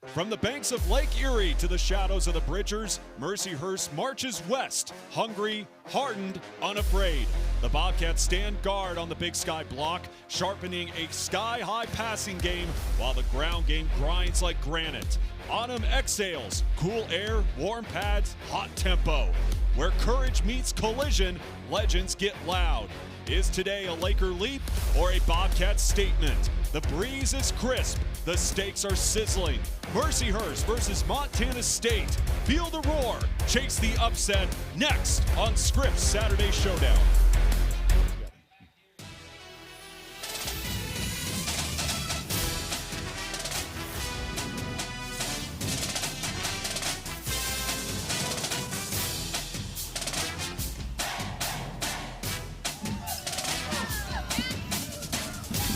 From the banks of Lake Erie to the shadows of the Bridgers, Mercyhurst marches west, hungry, hardened, unafraid. The Bobcats stand guard on the Big Sky block, sharpening a sky-high passing game while the ground game grinds like granite. Autumn exhales, cool air, warm pads, hot tempo. Where courage meets collision, legends get loud. Is today a Laker leap or a Bobcat statement? The breeze is crisp, the stakes are sizzling. Mercyhurst versus Montana State. Feel the roar, chase the upset, next on Scripps Saturday Showdown.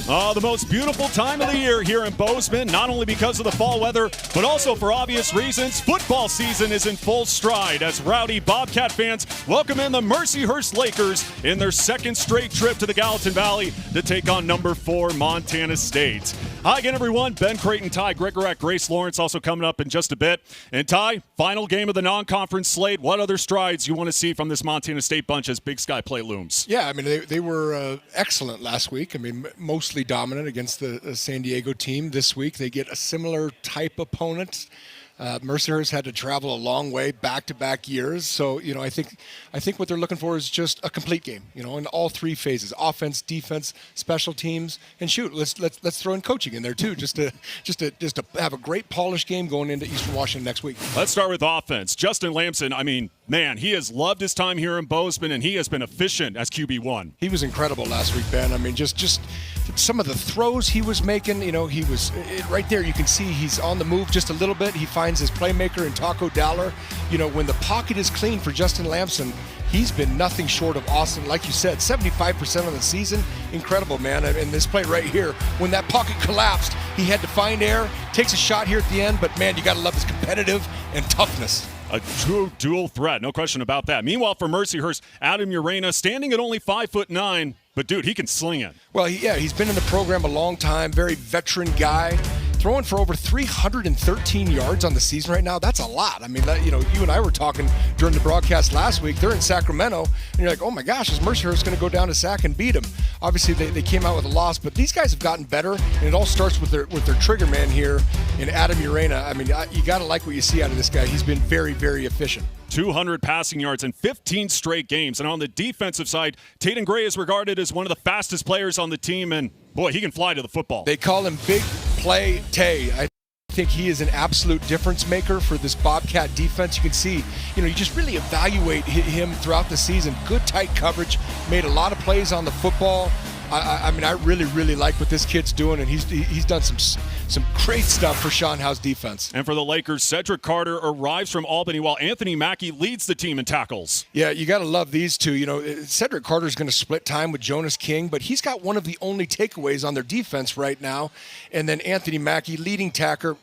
Oh, the most beautiful time of the year here in Bozeman, not only because of the fall weather, but also for obvious reasons. Football season is in full stride as rowdy Bobcat fans welcome in the Mercyhurst Lakers in their second straight trip to the Gallatin Valley to take on number 4 Montana State. Hi again, everyone. Ben Creighton, Ty Gregorak, Grace Lawrence also coming up in just a bit. And Ty, final game of the non-conference slate. What other strides you want to see from this Montana State bunch as Big Sky play looms? Yeah, I mean, they were excellent last week. I mean, mostly dominant against the San Diego team. This week they get a similar type opponent. Mercyhurst had to travel a long way back-to-back years. So, you know, I think what they're looking for is just a complete game, you know, in all three phases: offense, defense, special teams, and shoot. Let's throw in coaching in there too, just to have a great polished game going into Eastern Washington next week. Let's start with offense. Justin Lamson, I mean, man, he has loved his time here in Bozeman, and he has been efficient as QB1. He was incredible last week, Ben. I mean, just some of the throws he was making, you know, he was right there. You can see he's on the move just a little bit. He finds his playmaker in Taco Dowler. You know, when the pocket is clean for Justin Lamson, he's been nothing short of awesome. Like you said, 75% of the season, incredible, man. And this play right here, when that pocket collapsed, he had to find air, takes a shot here at the end, but man, you got to love his competitive and toughness. A true dual threat, no question about that. Meanwhile, for Mercyhurst, Adam Urena standing at only 5'9", but dude, he can sling it. Well, he's been in the program a long time, very veteran guy. Throwing for over 313 yards on the season right now. That's a lot. I mean, you and I were talking during the broadcast last week. They're in Sacramento, and you're like, oh my gosh, is Mercyhurst going to go down to Sac and beat them? Obviously, they came out with a loss, but these guys have gotten better, and it all starts with their trigger man here in Adam Urena. I mean, you got to like what you see out of this guy. He's been very, very efficient. 200 passing yards in 15 straight games. And on the defensive side, Tatum Gray is regarded as one of the fastest players on the team, and boy, he can fly to the football. They call him Big Play Tay. I think he is an absolute difference maker for this Bobcat defense. You can see, you know, you just really evaluate him throughout the season. Good tight coverage, made a lot of plays on the football. I mean, I really, really like what this kid's doing, and he's done some great stuff for Sean Howe's defense. And for the Lakers, Cedric Carter arrives from Albany while Anthony Mackie leads the team in tackles. Yeah, you got to love these two. You know, Cedric Carter's going to split time with Jonas King, but he's got one of the only takeaways on their defense right now. And then Anthony Mackie, leading tackler,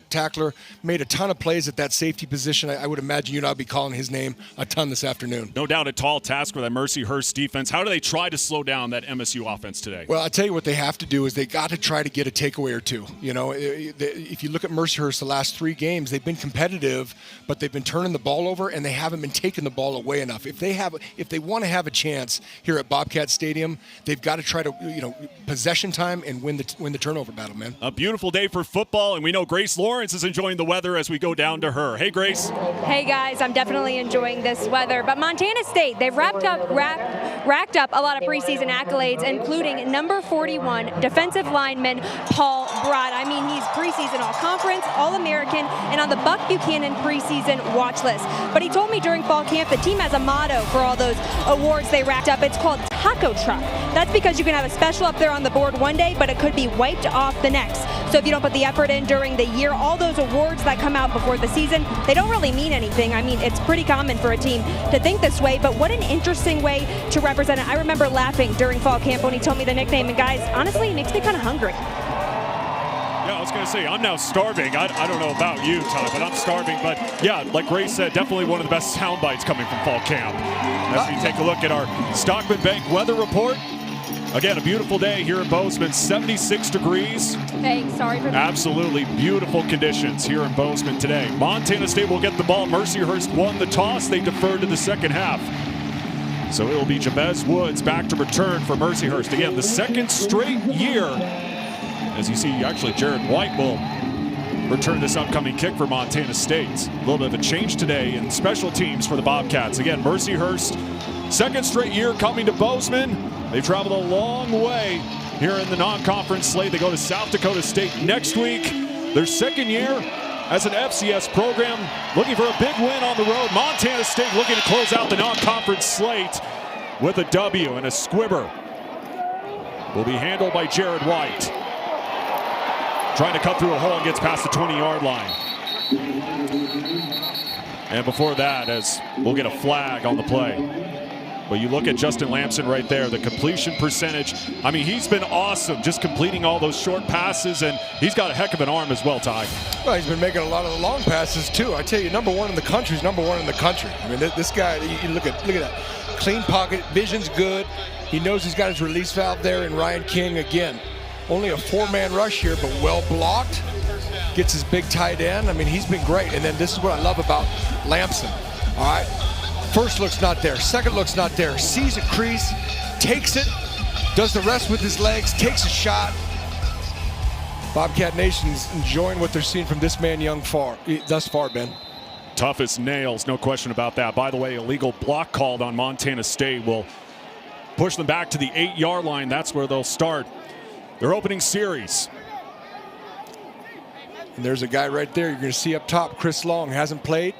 made a ton of plays at that safety position. I would imagine I'll be calling his name a ton this afternoon. No doubt a tall task for that Mercyhurst defense. How do they try to slow down that MSU offense today? Well, I tell you what they have to do is they got to try to get a takeaway or two. You know, if you look at Mercyhurst the last 3 games, they've been competitive, but they've been turning the ball over and they haven't been taking the ball away enough. If they want to have a chance here at Bobcat Stadium, they've got to try to, you know, possession time and win the turnover battle, man. A beautiful day for football, and we know Grace Lawrence is enjoying the weather as we go down to her. Hey, Grace. Hey, guys. I'm definitely enjoying this weather, but Montana State, they've racked up a lot of preseason accolades, including number 41 defensive lineman Paul Brott. I mean, he's preseason All-Conference, All-American, and on the Buck Buchanan preseason watch list. But he told me during fall camp the team has a motto for all those awards they racked up. It's called Taco Truck. That's because you can have a special up there on the board one day, but it could be wiped off the next. So if you don't put the effort in during the year, all those awards that come out before the season, they don't really mean anything. I mean, it's pretty common for a team to think this way, but what an interesting way to represent it. I remember laughing during fall camp when he told me the nickname, and guys, honestly, it makes me kind of hungry. Yeah, I was going to say, I'm now starving. I don't know about you, Todd, but I'm starving. But yeah, like Grace said, definitely one of the best sound bites coming from fall camp. As we take a look at our Stockman Bank weather report, Again, a beautiful day here in Bozeman, 76 degrees. Hey, sorry for that. Absolutely beautiful conditions here in Bozeman today. Montana State will get the ball. Mercyhurst won the toss. They deferred to the second half. So it will be Jabez Woods back to return for Mercyhurst. Again, the second straight year. As you see, actually, Jared White will return this upcoming kick for Montana State. A little bit of a change today in special teams for the Bobcats. Again, Mercyhurst, second straight year coming to Bozeman. They've traveled a long way here in the non-conference slate. They go to South Dakota State next week. Their second year as an FCS program, looking for a big win on the road. Montana State looking to close out the non-conference slate with a W, and a squibber will be handled by Jared White. Trying to cut through a hole and gets past the 20-yard line. And before that, as we'll get a flag on the play. But you look at Justin Lamson right there, the completion percentage. I mean, he's been awesome just completing all those short passes, and he's got a heck of an arm as well, Ty. Well, he's been making a lot of the long passes, too. I tell you, number one in the country is number one in the country. I mean, this guy, you look at that. Clean pocket, vision's good. He knows he's got his release valve there, and Ryan King, again, only a four-man rush here, but well blocked. Gets his big tight end. I mean, he's been great. And then this is what I love about Lamson. All right. First look's not there. Second look's not there. Sees a crease, takes it, does the rest with his legs, takes a shot. Bobcat Nation's enjoying what they're seeing from this man thus far, Ben. Tough as nails, no question about that. By the way, illegal block called on Montana State will push them back to the 8-yard line. That's where they'll start their opening series. And there's a guy right there you're going to see up top. Chris Long hasn't played.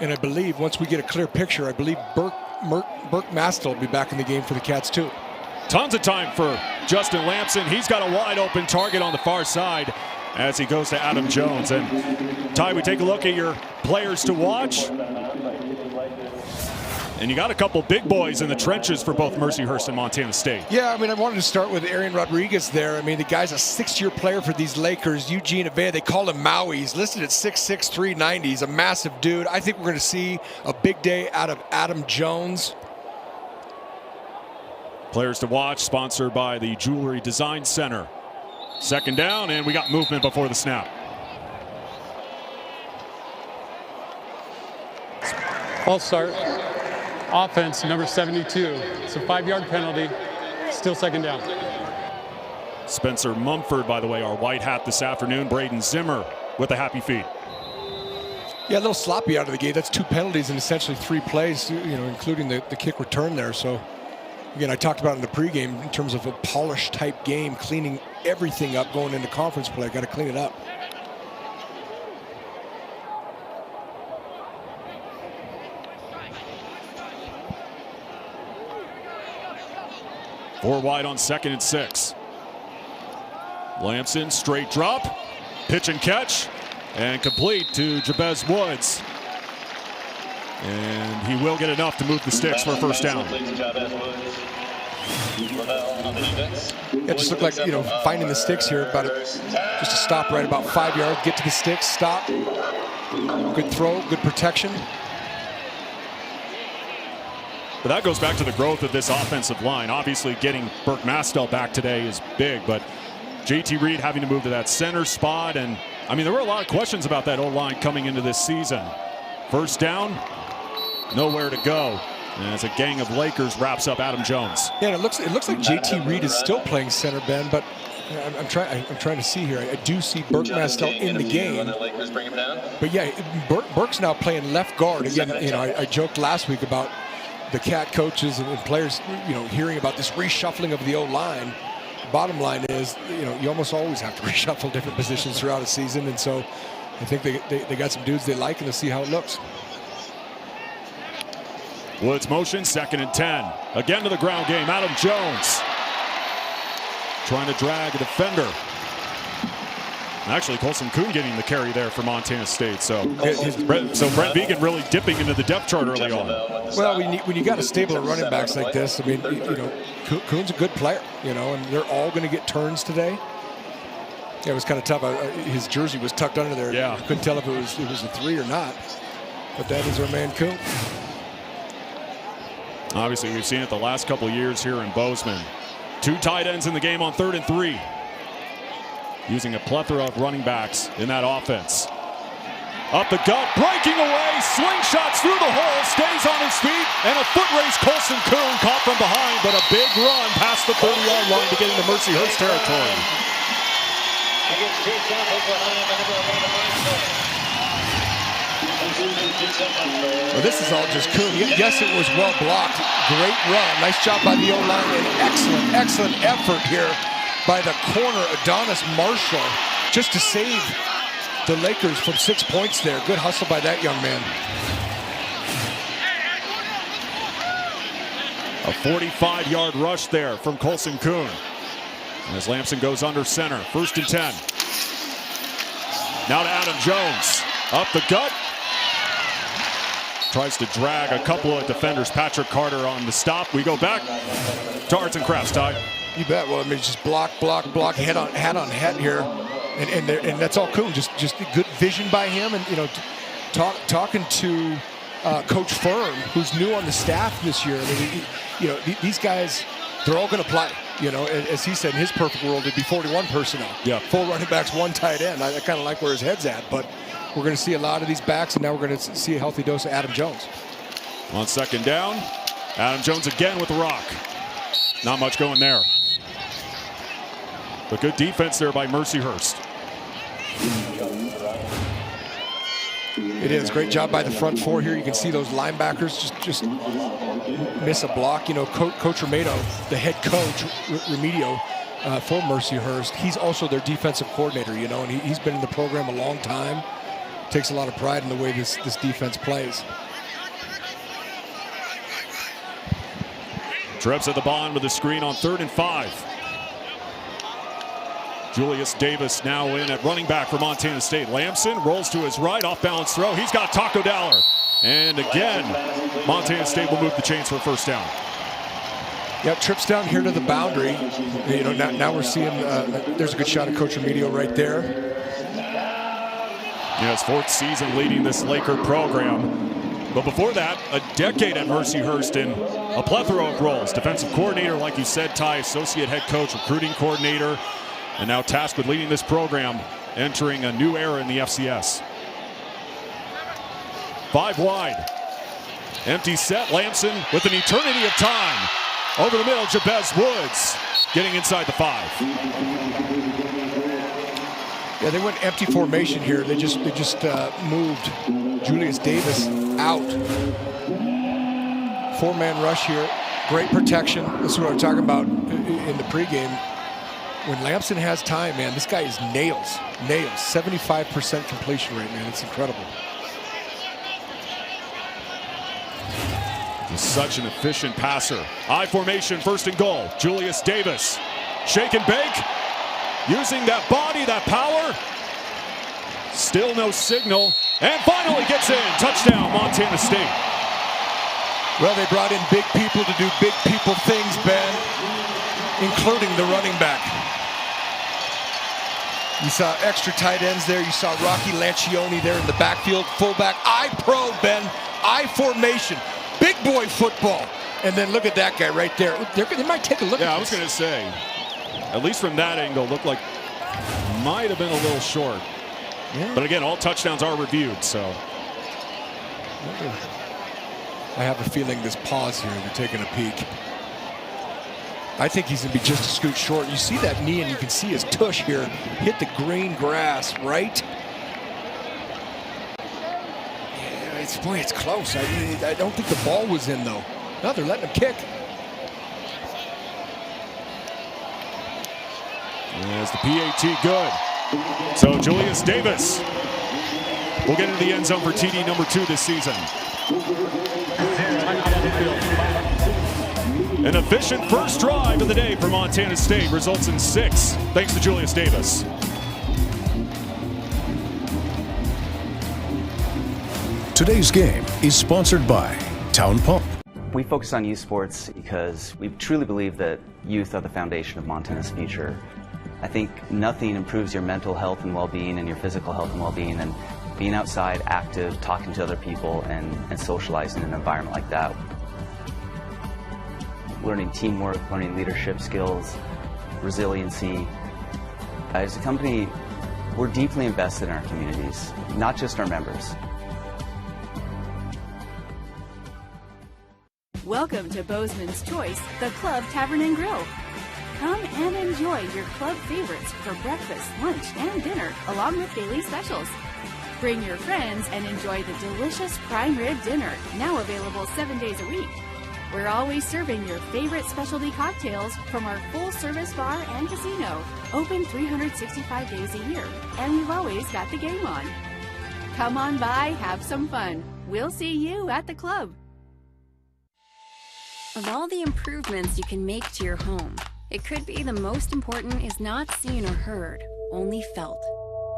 And I believe once we get a clear picture, I believe Burke Mastel will be back in the game for the Cats too. Tons of time for Justin Lamson. He's got a wide open target on the far side as he goes to Adam Jones. And Ty, we take a look at your players to watch. And you got a couple big boys in the trenches for both Mercyhurst and Montana State. Yeah, I mean, I wanted to start with Arian Rodriguez there. I mean, the guy's a 6-year player for these Lakers. Eugene Avea, they call him Maui. He's listed at 6'6", 390. He's a massive dude. I think we're going to see a big day out of Adam Jones. Players to watch, sponsored by the Jewelry Design Center. Second down, and we got movement before the snap. False start. Offense, number 72. It's a 5-yard penalty. Still second down. Spencer Mumford, by the way, our white hat this afternoon. Braden Zimmer with a happy feet. Yeah, a little sloppy out of the gate. That's 2 penalties in essentially 3 plays, including the kick return there. So, again, I talked about in the pregame in terms of a polished type game, cleaning everything up going into conference play. Got to clean it up. Four wide on 2nd and 6. Lamson, straight drop, pitch and catch, and complete to Jabez Woods. And he will get enough to move the sticks for a first down. It just looked like, finding the sticks here, just a stop right about 5 yards, get to the sticks, stop. Good throw, good protection. But that goes back to the growth of this offensive line. Obviously, getting Burke Mastel back today is big, but JT Reed having to move to that center spot. And, I mean, there were a lot of questions about that O-line coming into this season. First down, nowhere to go. And as a gang of Lakers wraps up Adam Jones. Yeah, and it looks like JT Reed is still playing center, Ben, but I'm trying to see here. I do see Burke Mastel in the game. But, yeah, Burke's now playing left guard. Again, I joked last week about the Cat coaches and players, hearing about this reshuffling of the O-line. Bottom line is, you almost always have to reshuffle different positions throughout a season, and so I think they got some dudes they like, and to see how it looks. Woods motion, 2nd and 10. Again to the ground game, Adam Jones. Trying to drag a defender. Actually, Colson Kuhn getting the carry there for Montana State. So Brent Vegan really dipping into the depth chart early on. Well, when you got a stable of running backs like this, I mean, Kuhn's a good player, and they're all going to get turns today. Yeah, it was kind of tough. His jersey was tucked under there. Yeah. Couldn't tell if it was a 3 or not. But that is our man Kuhn. Obviously, we've seen it the last couple of years here in Bozeman. 2 tight ends in the game on 3rd and 3. Using a plethora of running backs in that offense. Up the gut, breaking away, slingshots through the hole, stays on his feet, and a foot race. Colson Kuhn caught from behind, but a big run past the 30-yard line to get into Mercyhurst territory. Well, this is all just Kuhn. Yes, it was well blocked. Great run. Nice job by the O-line, and excellent effort here by the corner, Adonis Marshall, just to save the Lakers from 6 points there. Good hustle by that young man. A 45-yard rush there from Colson Kuhn. And as Lamson goes under center, 1st and 10. Now to Adam Jones. Up the gut. Tries to drag a couple of defenders. Patrick Carter on the stop. We go back to Arts and Crafts, Ty. You bet. Well, I mean, just block, head on head here. And that's all Kuhn. Just good vision by him. And, you know, talking to Coach Firm, who's new on the staff this year. I mean, you know, these guys, they're all going to play. You know, as he said, in his perfect world, it'd be 41 personnel. Yeah. 4 running backs, 1 tight end. I kind of like where his head's at. But we're going to see a lot of these backs, and now we're going to see a healthy dose of Adam Jones. On 2nd down, Adam Jones again with the rock. Not much going there. But good defense there by Mercyhurst. It is. Great job by the front 4 here. You can see those linebackers just miss a block. You know, Coach Remedo, the head coach, Remedio, for Mercyhurst, he's also their defensive coordinator, you know, and he's been in the program a long time. Takes a lot of pride in the way this defense plays. Trips at the bond with a screen on 3rd and 5. Julius Davis now in at running back for Montana State. Lamson rolls to his right, off-balance throw. He's got Taco Dowler. And again, Montana State will move the chains for a 1st down. Yeah, trips down here to the boundary. You know, now we're seeing, there's a good shot of Coach Remedio right there. You know, his 4th season leading this Laker program. But before that, a decade at Mercyhurst in a plethora of roles. Defensive coordinator, like you said, Ty, associate head coach, recruiting coordinator, and now tasked with leading this program, entering a new era in the FCS. 5 wide. Empty set, Lamson with an eternity of time. Over the middle, Jabez Woods getting inside the 5. Yeah, they went empty formation here. They just moved Julius Davis out. 4-man rush here. Great protection. This is what I'm talking about in the pregame. When Lamson has time, man, this guy is nails. 75% completion rate, man. It's incredible. He's such an efficient passer. I formation, 1st and goal. Julius Davis, shake and bake. Using that body, that power. Still no signal. And finally gets in. Touchdown, Montana State. Well, they brought in big people to do big people things, Ben, including the running back. You saw extra tight ends there. You saw Rocky Lancioni there in the backfield. Fullback, I-pro, Ben. I-formation. Big boy football. And then look at that guy right there. They might take a look at this. Yeah, I was going to say, at least from that angle, looked like might have been a little short. Yeah. But again, all touchdowns are reviewed, so. I have a feeling this pause here, they're taking a peek. I think he's going to be just a scoot short. You see that knee, and you can see his tush here hit the green grass, right? Yeah, it's close. I don't think the ball was in, though. No, they're letting him kick. As the PAT good. So Julius Davis will get into the end zone for TD number 2 this season. An efficient first drive of the day for Montana State results in 6, thanks to Julius Davis. Today's game is sponsored by Town Pump. We focus on youth sports because we truly believe that youth are the foundation of Montana's future. I think nothing improves your mental health and well-being and your physical health and well-being than being outside, active, talking to other people, and socializing in an environment like that. learning teamwork, learning leadership skills, resiliency. As a company, we're deeply invested in our communities, not just our members. Welcome to Bozeman's Choice, the Club Tavern and Grill. Come and enjoy your club favorites for breakfast, lunch, and dinner, along with daily specials. Bring your friends and enjoy the delicious prime rib dinner, now available 7 days a week. We're always serving your favorite specialty cocktails from our full-service bar and casino, open 365 days a year, and we've always got the game on. Come on by, have some fun. We'll see you at the club. Of all the improvements you can make to your home, it could be the most important is not seen or heard, only felt.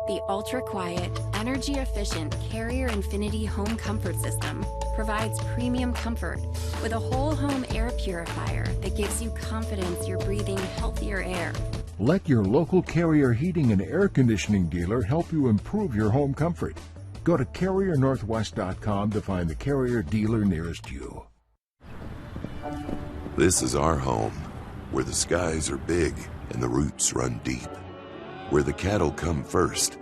The ultra-quiet, energy-efficient Carrier Infinity Home Comfort System provides premium comfort with a whole home air purifier that gives you confidence you're breathing healthier air. Let your local Carrier heating and air conditioning dealer help you improve your home comfort. Go to CarrierNorthwest.com to find the Carrier dealer nearest you. This is our home, where the skies are big and the roots run deep, where the cattle come first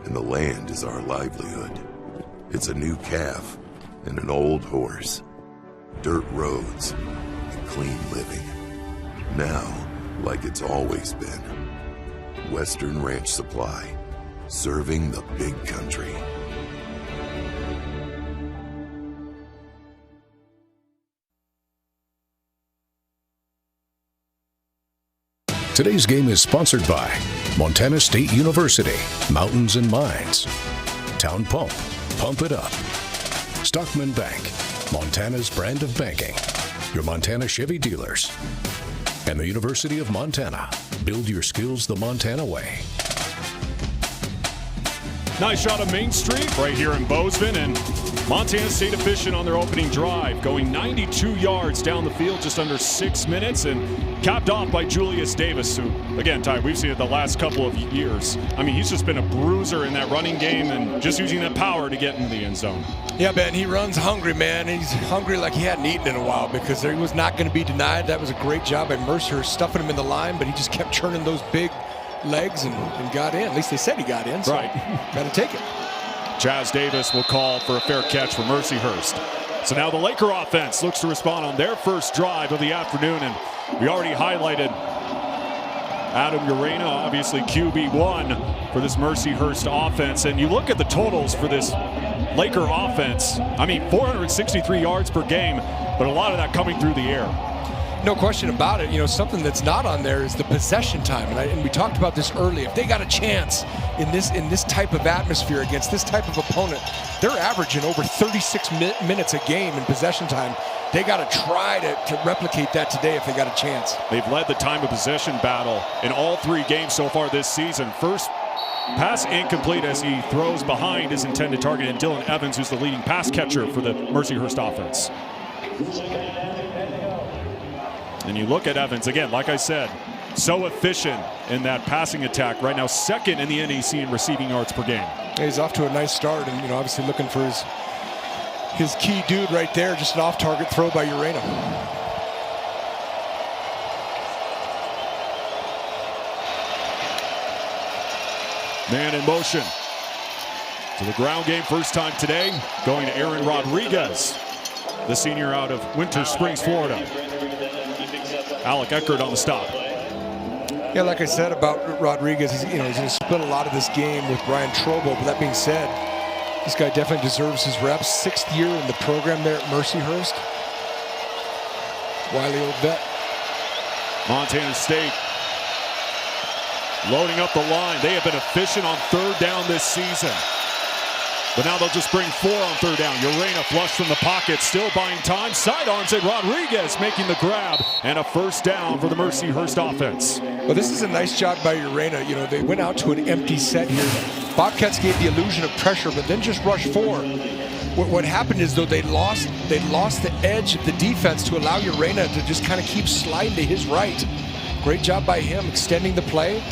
and the land is our livelihood. It's a new calf and an old horse, dirt roads and clean living. Now, like it's always been, Western Ranch Supply, serving the big country. Today's game is sponsored by Montana State University, Mountains and Mines, Town Pump, Pump It Up, Stockman Bank, Montana's brand of banking, your Montana Chevy dealers, and the University of Montana. Build your skills the Montana way. Nice shot of Main Street right here in Bozeman, and Montana State efficient on their opening drive, going 92 yards down the field, just under 6 minutes, and capped off by Julius Davis, who, again, Ty, we've seen it the last couple of years. I mean, he's just been a bruiser in that running game and just using that power to get into the end zone. Yeah, Ben, he runs hungry, man. He's hungry like he hadn't eaten in a while because he was not going to be denied. That was a great job by Mercyhurst stuffing him in the line, but he just kept churning those big legs and got in. At least they said he got in, so right. Got to take it. Chaz Davis will call for a fair catch for Mercyhurst. So now the Laker offense looks to respond on their first drive of the afternoon, and we already highlighted Adam Urena, obviously QB1 for this Mercyhurst offense. And you look at the totals for this Laker offense. I mean, 463 yards per game, but a lot of that coming through the air. No question about it. You know, something that's not on there is the possession time, and we talked about this early. If they got a chance in this type of atmosphere against this type of opponent, they're averaging over 36 minutes a game in possession time. They got to try to replicate that today if they got a chance. They've led the time of possession battle in all 3 games so far this season. First pass incomplete as he throws behind his intended target, and Dylan Evans, who's the leading pass catcher for the Mercyhurst offense. And you look at Evans, again, like I said, so efficient in that passing attack. Right now, second in the NEC in receiving yards per game. He's off to a nice start, and obviously looking for his key dude right there. Just an off-target throw by Urena. Man in motion. To the ground game, first time today, going to Aaron Rodriguez, the senior out of Winter Springs, Florida. Alec Eckert on the stop. Yeah, like I said about Rodriguez, he's going to split a lot of this game with Brian Trobo. But that being said, this guy definitely deserves his reps. 6th year in the program there at Mercyhurst. Wily old vet. Montana State loading up the line. They have been efficient on 3rd down this season. But now they'll just bring 4 on 3rd down. Urena flush from the pocket, still buying time. Sidearms at Rodriguez, making the grab, and a first down for the Mercyhurst offense. Well, this is a nice job by Urena. They went out to an empty set here. Bobcats gave the illusion of pressure, but then just rushed 4. What happened is, though, they lost the edge of the defense to allow Urena to just kind of keep sliding to his right. Great job by him extending the play,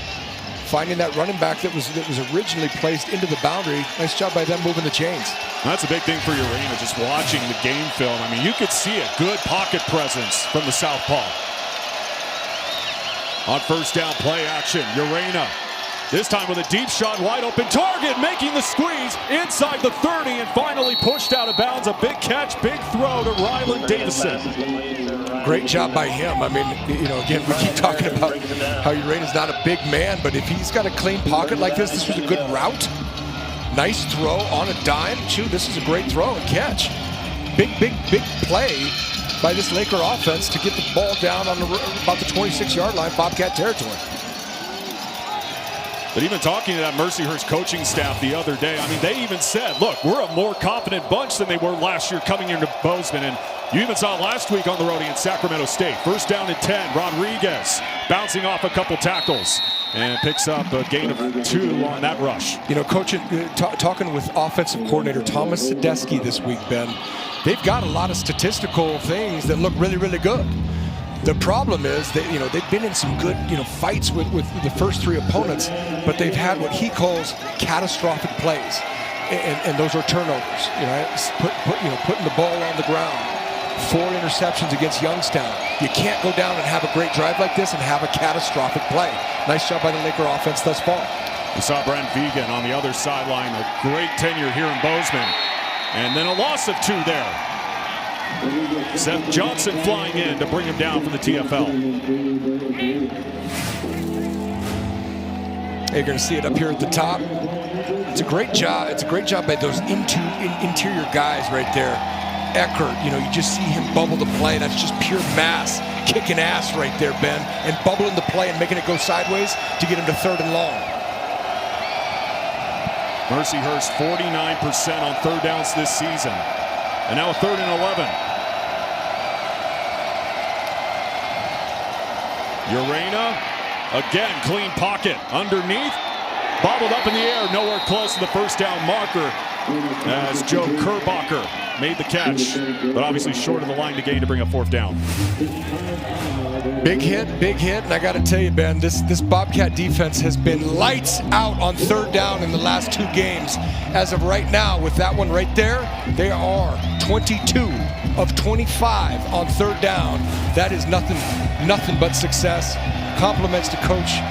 finding that running back that was originally placed into the boundary. Nice job by them moving the chains. That's a big thing for Urena, just watching the game film. I mean, you could see a good pocket presence from the southpaw. On first down play action, Urena. This time with a deep shot, wide open target, making the squeeze inside the 30 and finally pushed out of bounds. A big catch, big throw to Ryland Davison. Great job by him. I mean, you know, again, we keep talking about how Urena's not a big man, but if he's got a clean pocket like this was a good route. Nice throw on a dime. Shoot, this is a great throw and catch. Big play by this Laker offense to get the ball down on about the 26-yard line, Bobcat territory. But even talking to that Mercyhurst coaching staff the other day, I mean, they even said, look, we're a more confident bunch than they were last year coming into Bozeman. And you even saw last week on the road against Sacramento State. First down and 10, Rodriguez bouncing off a couple tackles and picks up a gain of 2 on that rush. You know, coaching, talking with offensive coordinator Thomas Sadesky this week, Ben, they've got a lot of statistical things that look really, really good. The problem is that, you know, they've been in some good, you know, fights with the first 3 opponents, but they've had what he calls catastrophic plays, and those are turnovers. You know, putting the ball on the ground. 4 interceptions against Youngstown. You can't go down and have a great drive like this and have a catastrophic play. Nice job by the Laker offense thus far. We saw Brent Vegan on the other sideline, a great tenure here in Bozeman, and then a loss of 2 there. Sept Johnson flying in to bring him down for the TFL. You're going to see it up here at the top. It's a great job. It's a great job by those interior guys right there. Eckert, you know, you just see him bubble the play. That's just pure mass, kicking ass right there, Ben, and bubbling the play and making it go sideways to get him to 3rd and long. Mercyhurst 49% on 3rd downs this season. And now a 3rd and 11. Urena, again, clean pocket underneath. Bobbled up in the air, nowhere close to the first down marker as Joe Kerbacher made the catch, but obviously short of the line to gain to bring up 4th down. Big hit, and I got to tell you, Ben, this Bobcat defense has been lights out on 3rd down in the last 2 games. As of right now, with that one right there, they are 22 of 25 on 3rd down. That is nothing but success. Compliments to Coach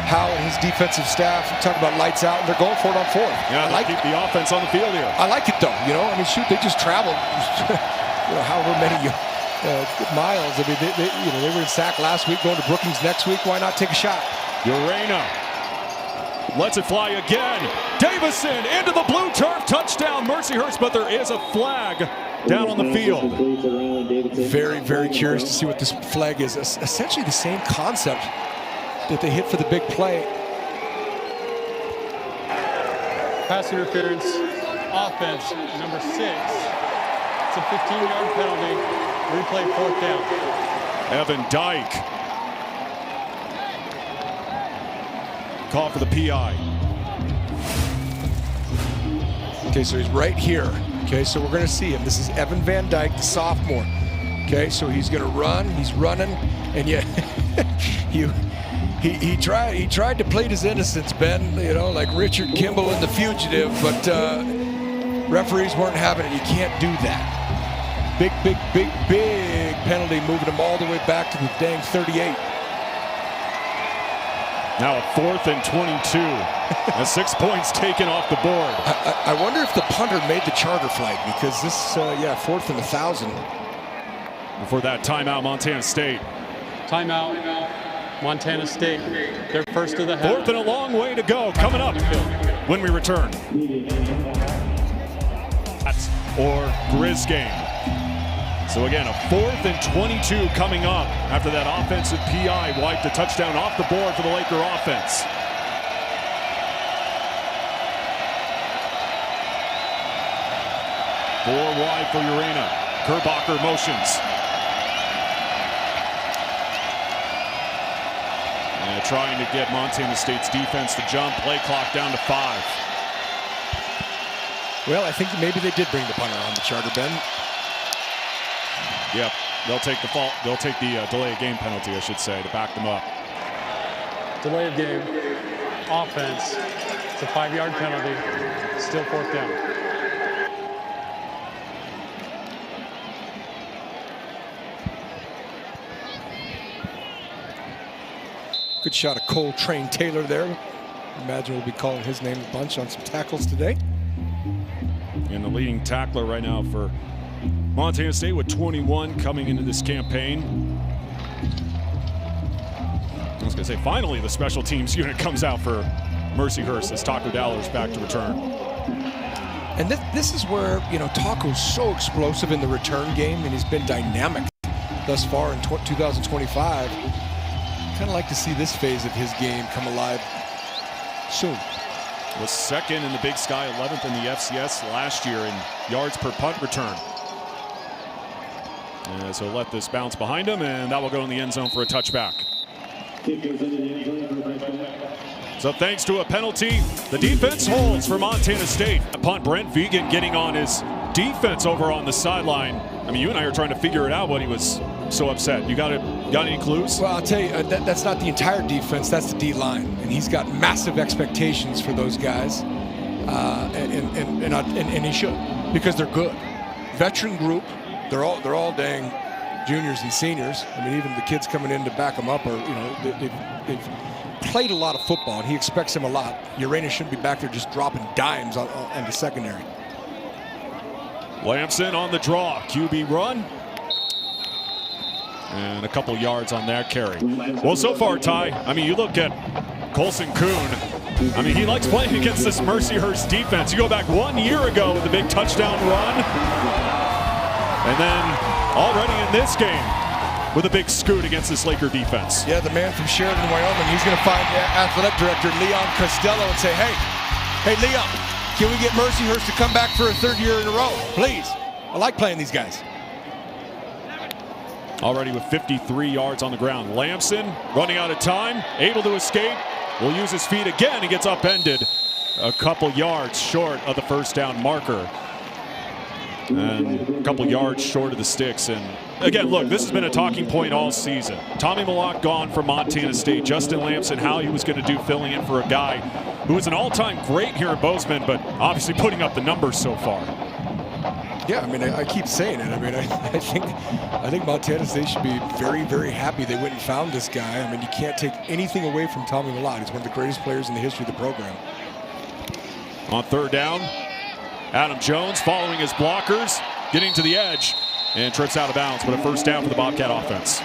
Howe and his defensive staff. We talk about lights out, and they're going for it on 4th. Yeah, I like keep the offense on the field here. I like it though. You know, I mean, shoot, they just traveled, you know, however many miles. I mean, they were in Sac last week, going to Brookings next week. Why not take a shot? Urena lets it fly again. Davison into the blue turf, touchdown Mercyhurst, but there is a flag down on the field. Very, very curious to see what this flag is. Essentially the same concept that they hit for the big play. Pass interference, offense, number 6. It's a 15-yard penalty. Replay 4th down. Evan Dyke. Call for the PI. Okay, so he's right here. Okay, so we're going to see him. This is Evan Van Dyke, the sophomore. Okay, so he's going to run. He's running, and yet he tried to plead his innocence, Ben. You know, like Richard Kimball in The Fugitive, but referees weren't having it. You can't do that. Big penalty, moving him all the way back to the dang 38. Now a 4th and 22. And 6 points taken off the board. I wonder if the punter made the charter flag, because this, 4th and 1,000. Before that, timeout, Montana State. Timeout, Montana State. They're first of the half. 4th and a long way to go. Coming up when we return. That's or Grizz game. So again, a 4th and 22 coming up after that offensive PI wiped a touchdown off the board for the Laker offense. Four wide for Urena. Kerbacher motions. And trying to get Montana State's defense to jump. Play clock down to 5. Well, I think maybe they did bring the punter on the charter, Ben. Yep, they'll take the fault. They'll take the delay of game penalty, I should say, to back them up. Delay of game, offense. It's a 5-yard penalty. Still 4th down. Good shot of Cole Train Taylor there. Imagine we'll be calling his name a bunch on some tackles today. And the leading tackler right now for Montana State with 21 coming into this campaign. I was going to say, finally, the special teams unit comes out for Mercyhurst as Taco Dowler's back to return. And this is where, you know, Taco's so explosive in the return game, and he's been dynamic thus far in 2025. Kind of like to see this phase of his game come alive soon. Was second in the Big Sky, 11th in the FCS last year in yards per punt return. And so let this bounce behind him, and that will go in the end zone for a touchback. So thanks to a penalty, the defense holds for Montana State. A punt, Brent Vigen getting on his defense over on the sideline. I mean, you and I are trying to figure it out what he was so upset. You got any clues? Well, I'll tell you, that's not the entire defense. That's the D-line, and he's got massive expectations for those guys, and he should, because they're good. Veteran group, they're all dang juniors and seniors. I mean, even the kids coming in to back them up are, you know, they've played a lot of football, and he expects him a lot. Uranus shouldn't be back there just dropping dimes on the secondary. Lamson on the draw, QB run. And a couple yards on that carry. Well, so far, Ty, I mean, you look at Colson Kuhn. I mean, he likes playing against this Mercyhurst defense. You go back 1 year ago with a big touchdown run. And then already in this game with a big scoot against this Laker defense. Yeah, the man from Sheridan, Wyoming, he's going to find athletic director Leon Costello and say, hey, Leon, can we get Mercyhurst to come back for a third year in a row? Please. I like playing these guys. Already with 53 yards on the ground. Lamson running out of time, able to escape. Will use his feet again. He gets upended a couple yards short of the first down marker. And a couple yards short of the sticks. And again, look, this has been a talking point all season. Tommy Malott gone from Montana State. Justin Lamson, how he was going to do filling in for a guy who was an all-time great here in Bozeman, but obviously putting up the numbers so far. Yeah, I mean, I keep saying it. I mean, I think Montana State should be very, very happy they went and found this guy. I mean, you can't take anything away from Tommy Malott. He's one of the greatest players in the history of the program. On third down, Adam Jones following his blockers, getting to the edge, and trips out of bounds, but a first down for the Bobcat offense.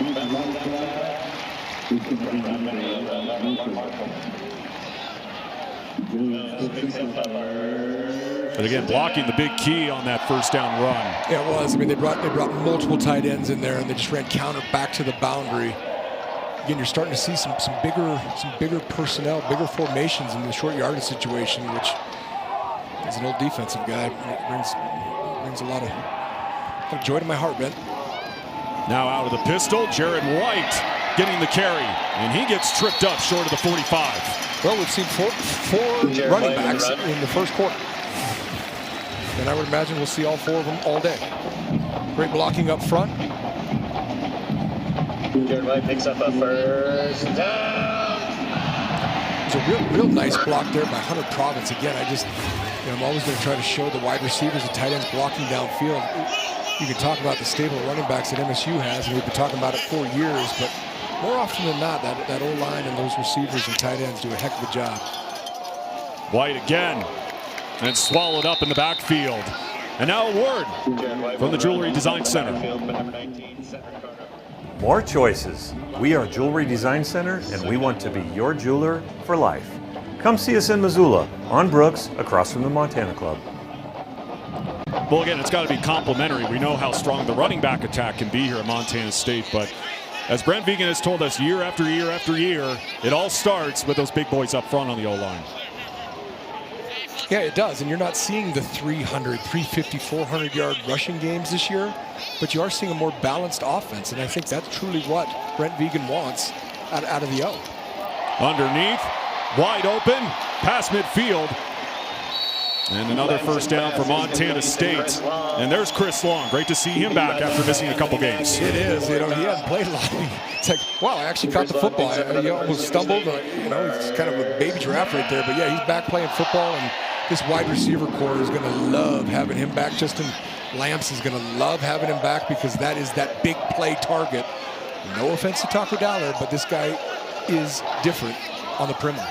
But again, blocking the big key on that first down run. Yeah, it was. I mean, they brought multiple tight ends in there, and they just ran counter back to the boundary. Again, you're starting to see some bigger personnel, bigger formations in the short yardage situation, which, as an old defensive guy, brings a lot of joy to my heart, Ben. Now out of the pistol, Jared White getting the carry, and he gets tripped up short of the 45. Well, we've seen four running backs in the first quarter. And I would imagine we'll see all four of them all day. Great blocking up front. Jared White picks up a first down. It's a real nice block there by Hunter Province. Again, I'm always going to try to show the wide receivers and tight ends blocking downfield. You can talk about the stable of running backs that MSU has, and we've been talking about it for years, but more often than not, that O-line and those receivers and tight ends do a heck of a job. White again, and swallowed up in the backfield. And now a word from the Jewelry Design Center. More choices. We are Jewelry Design Center, and we want to be your jeweler for life. Come see us in Missoula, on Brooks, across from the Montana Club. Well, again, it's got to be complimentary. We know how strong the running back attack can be here at Montana State, but as Brent Vigen has told us year after year after year, it all starts with those big boys up front on the O-line. Yeah, it does, and you're not seeing the 300, 350, 400-yard rushing games this year, but you are seeing a more balanced offense, and I think that's truly what Brent Vigen wants out of the O. Underneath, wide open, past midfield, and another first down for Montana State. And there's Chris Long. Great to see him back after missing a couple games. It is. He hadn't played a lot. It's like, wow, I actually caught the football. He almost stumbled. It's kind of a baby giraffe right there. But yeah, he's back playing football, and this wide receiver core is going to love having him back. Justin Lamps is going to love having him back because that is that big play target. No offense to Taco Dowler, but this guy is different on the perimeter.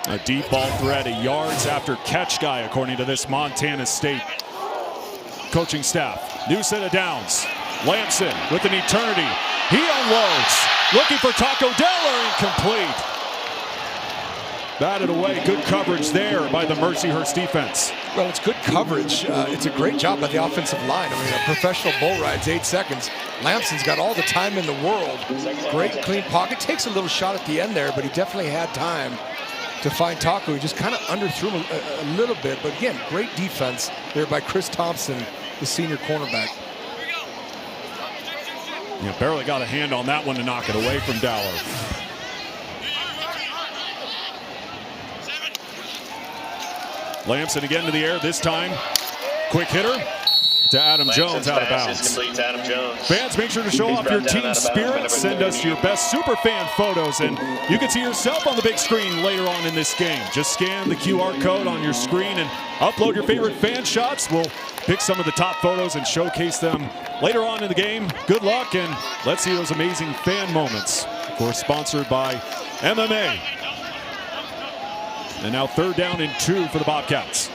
A deep ball threat, a yards after catch guy, according to this Montana State coaching staff. New set of downs. Lamson with an eternity. He unloads. Looking for Taco Deller, incomplete. Batted away. Good coverage there by the Mercyhurst defense. Well, it's good coverage. It's a great job by the offensive line. I mean, a professional bull ride's 8 seconds. Lamson's got all the time in the world. Great clean pocket. Takes a little shot at the end there, but he definitely had time to find Taco. He just kind of underthrew him a little bit. But again, great defense there by Chris Thompson, the senior cornerback. Yeah, barely got a hand on that one to knock it away from Dowler. Lamson again to the air, this time quick hitter to Adam Jones, out of bounds. Fans, make sure to show off your team spirit. Send us your best super fan photos, and you can see yourself on the big screen later on in this game. Just scan the QR code on your screen and upload your favorite fan shots. We'll pick some of the top photos and showcase them later on in the game. Good luck, and let's see those amazing fan moments. Of course, sponsored by MMA. And now 3rd down and 2 for the Bobcats.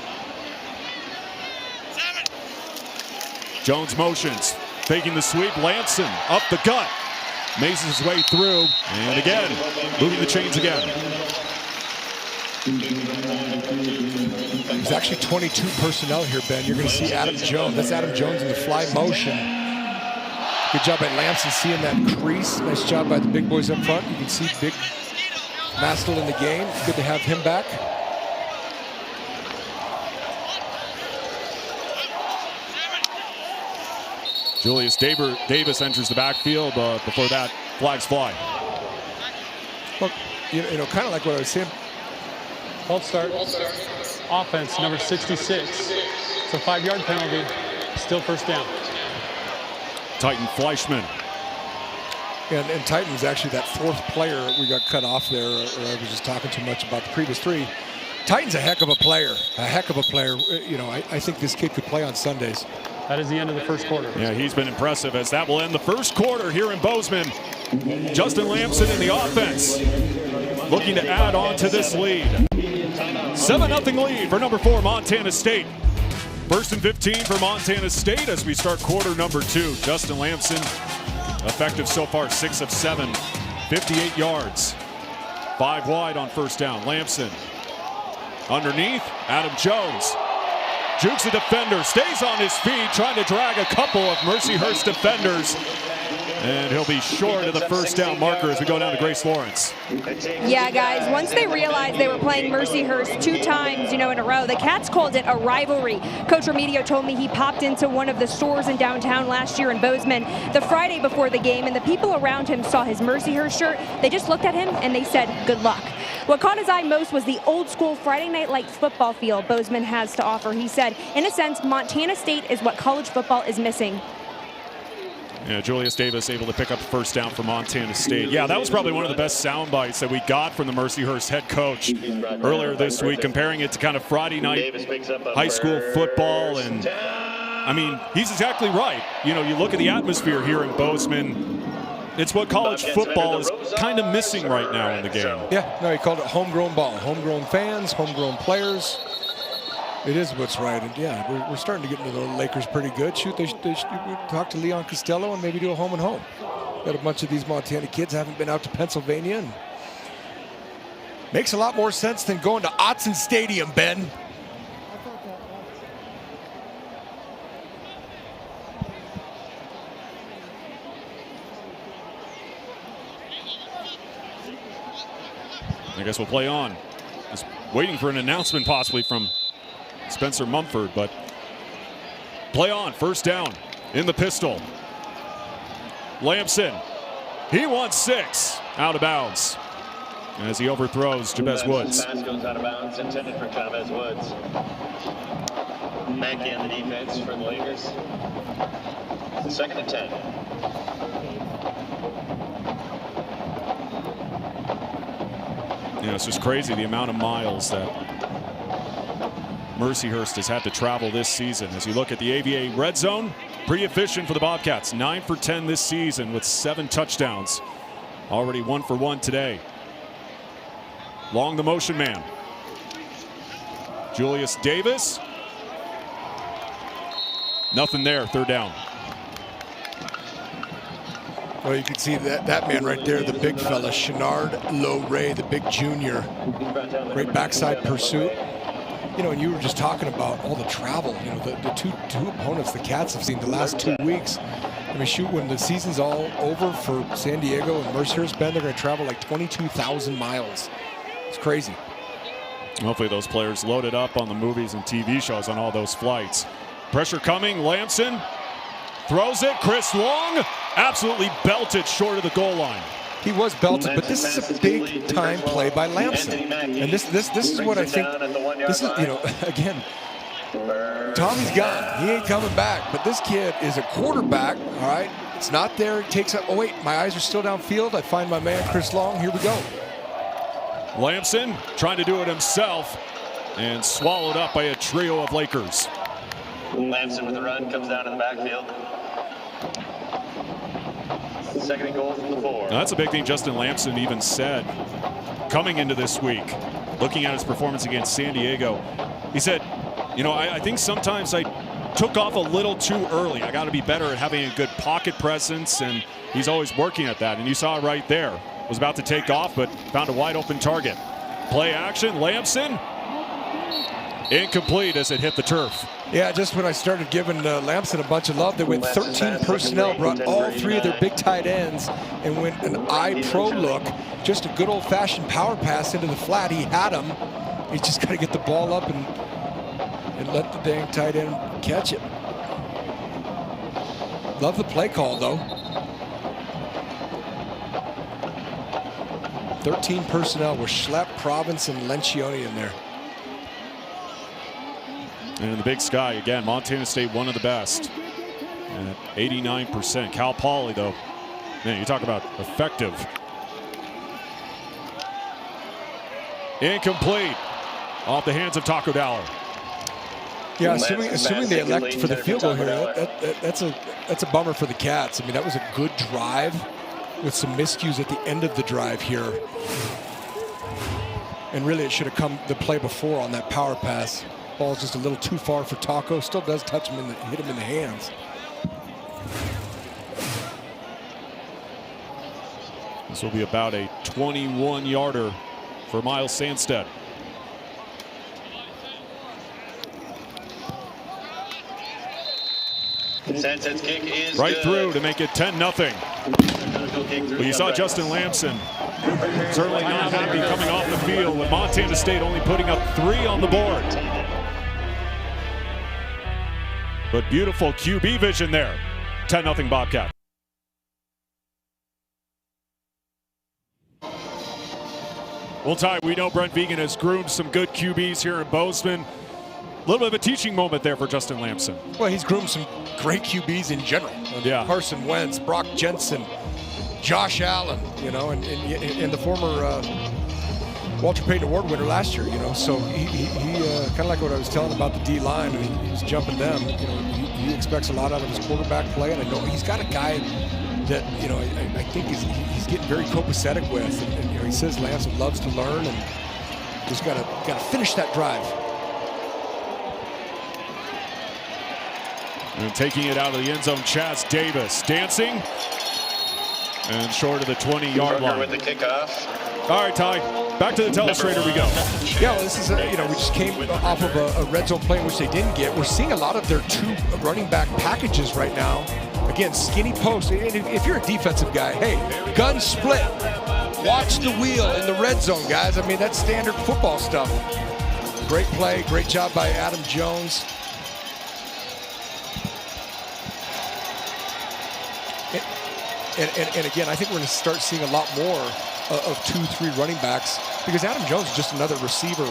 Jones motions, faking the sweep. Lamson up the gut, mazes his way through, and again, moving the chains again. There's actually 22 personnel here, Ben. You're going to see Adam Jones. That's Adam Jones in the fly motion. Good job by Lamson seeing that crease. Nice job by the big boys up front. You can see Big Mastel in the game. Good to have him back. Julius Davis enters the backfield, but before that, flags fly. Well, you know, kind of like what I was saying. False start. Offense, number 66. It's a 5-yard penalty. Still 1st down. Titan Fleischman. And Titan's actually that 4th player we got cut off there, or I was just talking too much about the previous 3. Titan's a heck of a player. A heck of a player. You know, I think this kid could play on Sundays. That is the end of the 1st quarter. Yeah, he's been impressive as that will end the 1st quarter here in Bozeman. Justin Lamson in the offense, looking to add on to this lead. 7-0 lead for number 4 Montana State. 1st and 15 for Montana State as we start quarter number 2. Justin Lamson, effective so far, 6 of 7, 58 yards. 5 wide on 1st down. Lamson underneath, Adam Jones. Jukes a defender, stays on his feet, trying to drag a couple of Mercyhurst defenders. And he'll be short of the 1st down marker as we go down to Grace Lawrence. Yeah, guys, once they realized they were playing Mercyhurst 2 times, in a row, the Cats called it a rivalry. Coach Remedio told me he popped into one of the stores in downtown last year in Bozeman the Friday before the game, and the people around him saw his Mercyhurst shirt. They just looked at him and they said, good luck. What caught his eye most was the old school Friday Night Lights football feel Bozeman has to offer. He said, in a sense, Montana State is what college football is missing. Yeah, Julius Davis able to pick up the 1st down for Montana State. Yeah, that was probably one of the best sound bites that we got from the Mercyhurst head coach earlier this week, comparing it to kind of Friday night high school football. And I mean, he's exactly right. You look at the atmosphere here in Bozeman. It's what college football is kind of missing right now in the game. Yeah, no, he called it homegrown ball. Homegrown fans, homegrown players. It is what's right, and yeah, we're starting to get into the Lakers pretty good. Shoot, they should talk to Leon Costello and maybe do a home and home. Got a bunch of these Montana kids haven't been out to Pennsylvania, and makes a lot more sense than going to Autzen Stadium, Ben. I guess we'll play on. Just waiting for an announcement possibly from Spencer Mumford, but play on. 1st down in the pistol. Lamson, he wants 6, out of bounds as he overthrows Jabez Woods. Pass goes out of bounds, intended for Jabez Woods. Back in the defense for the Lakers. 2nd and 10. It's just crazy the amount of miles that Mercyhurst has had to travel this season. As you look at the AVA red zone, pretty efficient for the Bobcats. 9 for 10 this season with 7 touchdowns. Already 1 for 1 today. Long the motion man. Julius Davis. Nothing there, third down. Well, you can see that man right there, the big fella, Shenard Low-Ray, the big junior. Great backside pursuit. You know, and you were just talking about all the travel. You know, the two opponents the Cats have seen the last 2 weeks. I mean, shoot, when the season's all over for San Diego and Mercyhurst Bend, they're going to travel like 22,000 miles. It's crazy. Hopefully those players loaded up on the movies and TV shows on all those flights. Pressure coming, Lamson throws it, Chris Long absolutely belted short of the goal line. He was belted, but this is a big time play by Lamson. And this is what I think, this is, you know, again, Tommy's gone, he ain't coming back, but this kid is a quarterback, all right? It's not there, it takes up, oh wait, my eyes are still downfield, I find my man Chris Long, here we go. Lamson trying to do it himself and swallowed up by a trio of Lakers. Lamson with the run comes down to the backfield. Second and goal from the 4. Now, that's a big thing Justin Lamson even said coming into this week, looking at his performance against San Diego. He said, you know, I think sometimes I took off a little too early. I got to be better at having a good pocket presence, and he's always working at that. And you saw it right there. Was about to take off, but found a wide open target. Play action, Lamson. Incomplete as it hit the turf. Yeah, just when I started giving Lamson a bunch of love, they went 13 personnel, brought all 3 of their big tight ends, and went an eye-pro look, just a good old-fashioned power pass into the flat. He had him. He's just got to get the ball up and let the dang tight end catch it. Love the play call, though. 13 personnel with Schlepp, Province, and Lencioni in there. And in the Big Sky, again, Montana State, one of the best at 89%. Cal Poly, though, man, you talk about effective. Incomplete off the hands of Taco Dollar. Yeah, assuming they elect for the field goal here, that's a bummer for the Cats. I mean, that was a good drive with some miscues at the end of the drive here. And really, it should have come the play before on that power pass. Ball's just a little too far for Taco. Still does touch him hit him in the hands. This will be about a 21-yarder for Miles Sandstead. Sandsted's kick is right good. through to make it 10-0. Well, you saw Justin Lamson certainly not happy coming off the field with Montana State only putting up 3 on the board. But beautiful QB vision there. 10-0 Bobcat. Well, Ty, we know Brent Vegan has groomed some good QBs here in Bozeman. A little bit of a teaching moment there for Justin Lamson. Well, he's groomed some great QBs in general. Yeah. Carson Wentz, Brock Jensen, Josh Allen, you know, and the former Walter Payton Award winner last year, you know. So he kind of like what I was telling about the D-line, and he was jumping them. You know, he expects a lot out of his quarterback play, and I know he's got a guy that, you know, I think he's getting very copacetic with, and you know, he says Lamson loves to learn, and just got to finish that drive. And taking it out of the end zone, Chaz Davis dancing and short of the 20-yard line. With the kickoff. All right, Ty, back to the telestrator we go. Yeah, well, this is, you know, we just came off of a red zone play in which they didn't get. We're seeing a lot of their 2 running back packages right now. Again, skinny post. And if you're a defensive guy, hey, gun split. Watch the wheel in the red zone, guys. I mean, that's standard football stuff. Great play, great job by Adam Jones. And again, I think we're going to start seeing a lot more of 2-3 running backs, because Adam Jones is just another receiver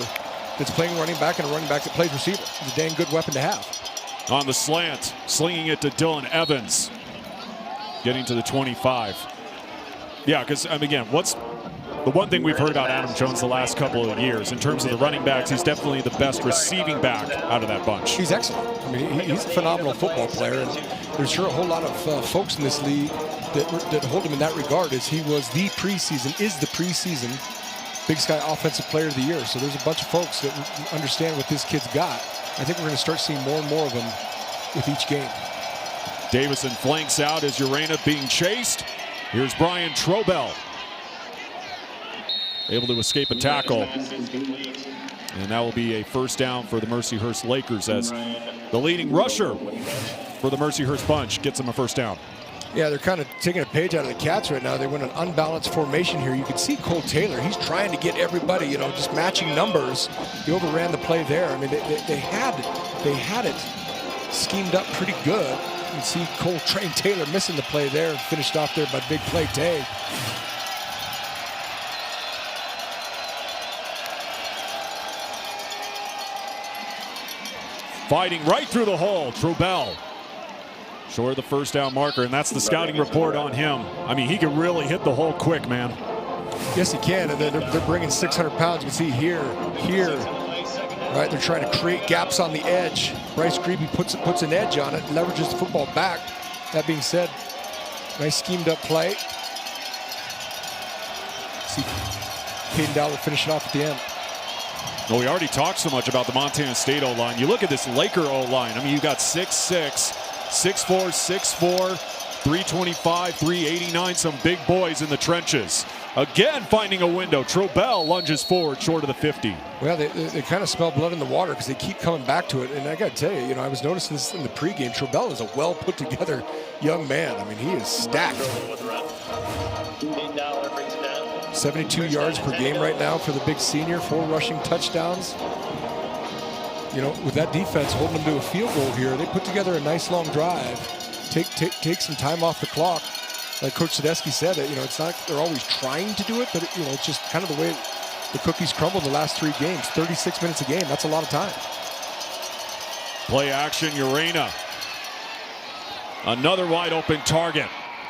that's playing running back and a running back that plays receiver. He's a dang good weapon to have. On the slant, slinging it to Dylan Evans, getting to the 25. Yeah, because, again, what's the one thing we've heard about Adam Jones the last couple of years in terms of the running backs? He's definitely the best receiving back out of that bunch. He's excellent. I mean, he's a phenomenal football player, and there's sure a whole lot of folks in this league that hold him in that regard, as he was the preseason Big Sky Offensive Player of the Year. So there's a bunch of folks that understand what this kid's got. I think we're going to start seeing more and more of them with each game. Davison flanks out as Urena being chased. Here's Brian Trobell. Able to escape a tackle. And that will be a first down for the Mercyhurst Lakers as the leading rusher for the Mercyhurst bunch gets them a first down. Yeah, they're kind of taking a page out of the Cats right now. They went an unbalanced formation here. You can see Cole Taylor. He's trying to get everybody, you know, just matching numbers. He overran the play there. I mean, they had it schemed up pretty good. You can see Cole Taylor missing the play there and finished off there by Big Play Tay. Fighting right through the hole, Trubell. Short of the first down marker, and that's the scouting report on him. I mean, he can really hit the hole quick, man. Yes, he can, and they're bringing 600 pounds. You can see here. Right, they're trying to create gaps on the edge. Bryce Grebe puts an edge on it, leverages the football back. That being said, nice schemed up play. See Caden Dowler finishing off at the end. Well, we already talked so much about the Montana State O-line. You look at this Laker O-line. I mean, you got 6'6", 6'4", 6'4", 325, 389, some big boys in the trenches. Again, finding a window. Trobell lunges forward short of the 50. Well, they kind of smell blood in the water because they keep coming back to it. And I got to tell you, I was noticing this in the pregame. Trobell is a well put together young man. I mean, he is stacked. 72 yards per game right now for the big senior, 4 rushing touchdowns. You know, with that defense holding them to a field goal here, they put together a nice long drive. Take some time off the clock. Like Coach Sadesky said, it's not they're always trying to do it, but it's just kind of the way the cookies crumbled the last 3 games. 36 minutes a game, that's a lot of time. Play action, Urena. Another wide open target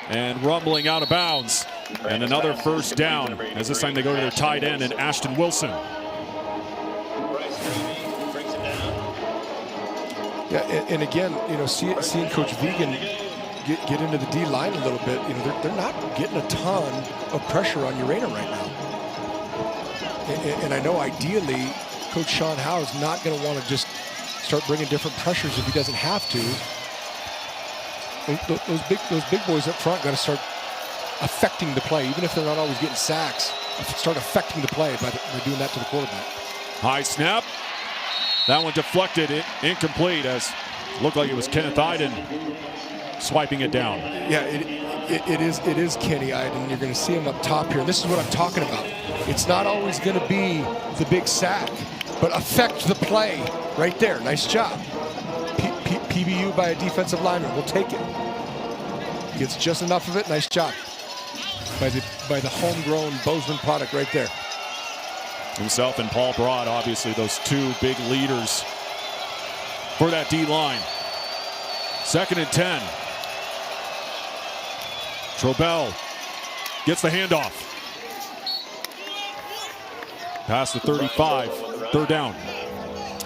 and rumbling out of bounds. And another first down, as this time they go to their tight end and Ashton Wilson. Yeah, and again, seeing Coach Vegan get into the D line a little bit, they're not getting a ton of pressure on Urena right now. And I know ideally, Coach Sean Howe is not going to want to just start bringing different pressures if he doesn't have to. Those big boys up front got to start affecting the play, even if they're not always getting sacks. Start affecting the play by doing that to the quarterback. High snap. That one deflected, incomplete, as looked like it was Kenneth Iden swiping it down. Yeah, it is Kenny Iden. You're going to see him up top here. This is what I'm talking about. It's not always going to be the big sack, but affect the play right there. Nice job. PBU by a defensive lineman. We'll take it. Gets just enough of it. Nice job by the homegrown Bozeman product right there. Himself and Paul Broad, obviously those 2 big leaders for that D-line. 2nd and 10. Trobell gets the handoff. Past the 35, 3rd down.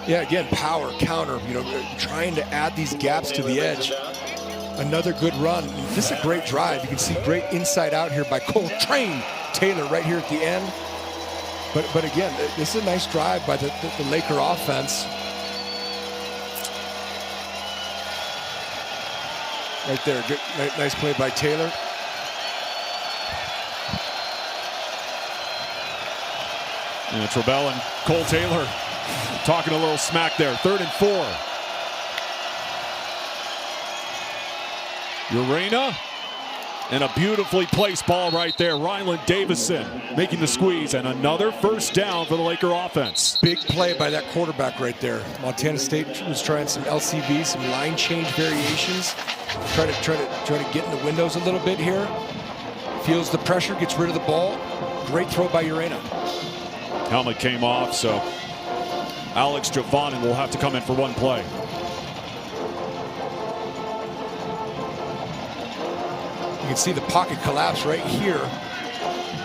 Yeah, again, power, counter, trying to add these gaps to the edge. Another good run. This is a great drive. You can see great inside out here by Cole Taylor right here at the end. But again, this is a nice drive by the Laker offense. Right there, good, nice play by Taylor. And Trobell and Cole Taylor talking a little smack there. 3rd and 4. Urena, and a beautifully placed ball right there. Ryland Davison making the squeeze, and another first down for the Laker offense. Big play by that quarterback right there. Montana State was trying some LCV, some line change variations. Try to get in the windows a little bit here. Feels the pressure, gets rid of the ball. Great throw by Urena. Helmet came off, so Alex Javonin will have to come in for one play. You can see the pocket collapse right here.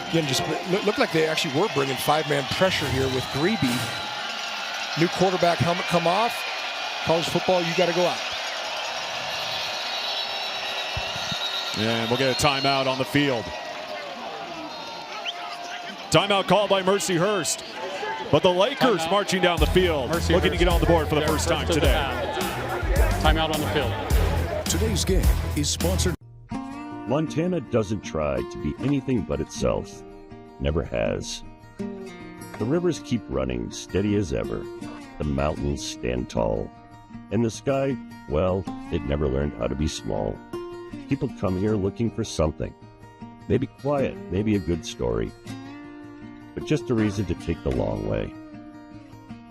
Again, just looked like they actually were bringing 5-man pressure here with Grebe. New quarterback helmet come off. College football, you got to go out. And we'll get a timeout on the field. Timeout called by Mercyhurst. But the Lakers marching down the field, looking to get on the board for the first time today. Timeout on the field. Today's game is sponsored. Montana doesn't try to be anything but itself. Never has. The rivers keep running steady as ever. The mountains stand tall. And the sky, well, it never learned how to be small. People come here looking for something. Maybe quiet, maybe a good story. But just a reason to take the long way.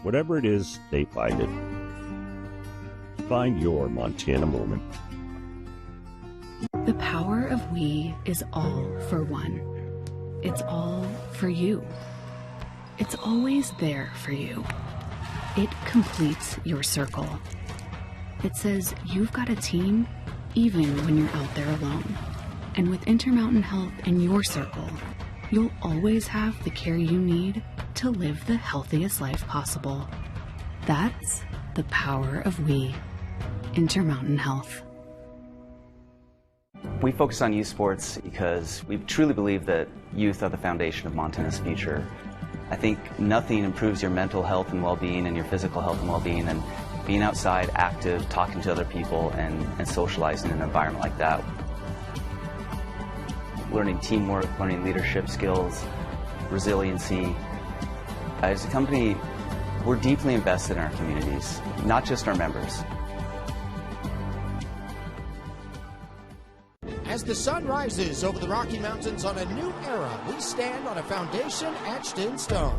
Whatever it is, they find it. Find your Montana moment. The power of we is all for one. It's all for you. It's always there for you. It completes your circle. It says you've got a team even when you're out there alone. And with Intermountain Health in your circle, you'll always have the care you need to live the healthiest life possible. That's the power of we. Intermountain Health. We focus on youth sports because we truly believe that youth are the foundation of Montana's future. I think nothing improves your mental health and well-being and your physical health and well-being than being outside, active, talking to other people, and socializing in an environment like that. Learning teamwork, learning leadership skills, resiliency. As a company, we're deeply invested in our communities, not just our members. As the sun rises over the Rocky Mountains on a new era, we stand on a foundation etched in stone.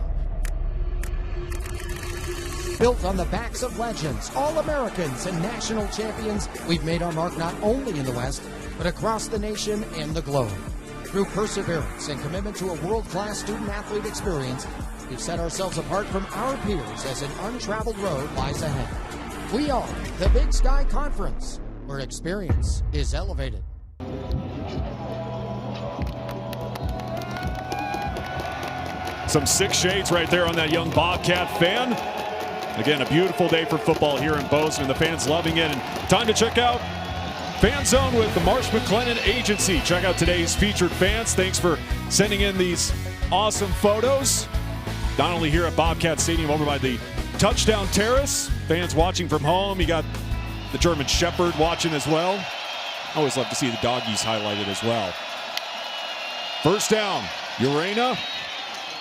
Built on the backs of legends, All-Americans, and national champions, we've made our mark not only in the West, but across the nation and the globe. Through perseverance and commitment to a world-class student-athlete experience, we've set ourselves apart from our peers as an untraveled road lies ahead. We are the Big Sky Conference, where experience is elevated. Some six shades right there on that young Bobcat fan. Again, a beautiful day for football here in Bozeman. The fans loving it. And time to check out Fan Zone with the Marsh McLennan Agency. Check out today's featured fans. Thanks for sending in these awesome photos. Not only here at Bobcat Stadium, over by the touchdown terrace. Fans watching from home. You got the German Shepherd watching as well. Always love to see the doggies highlighted as well. First down, Urena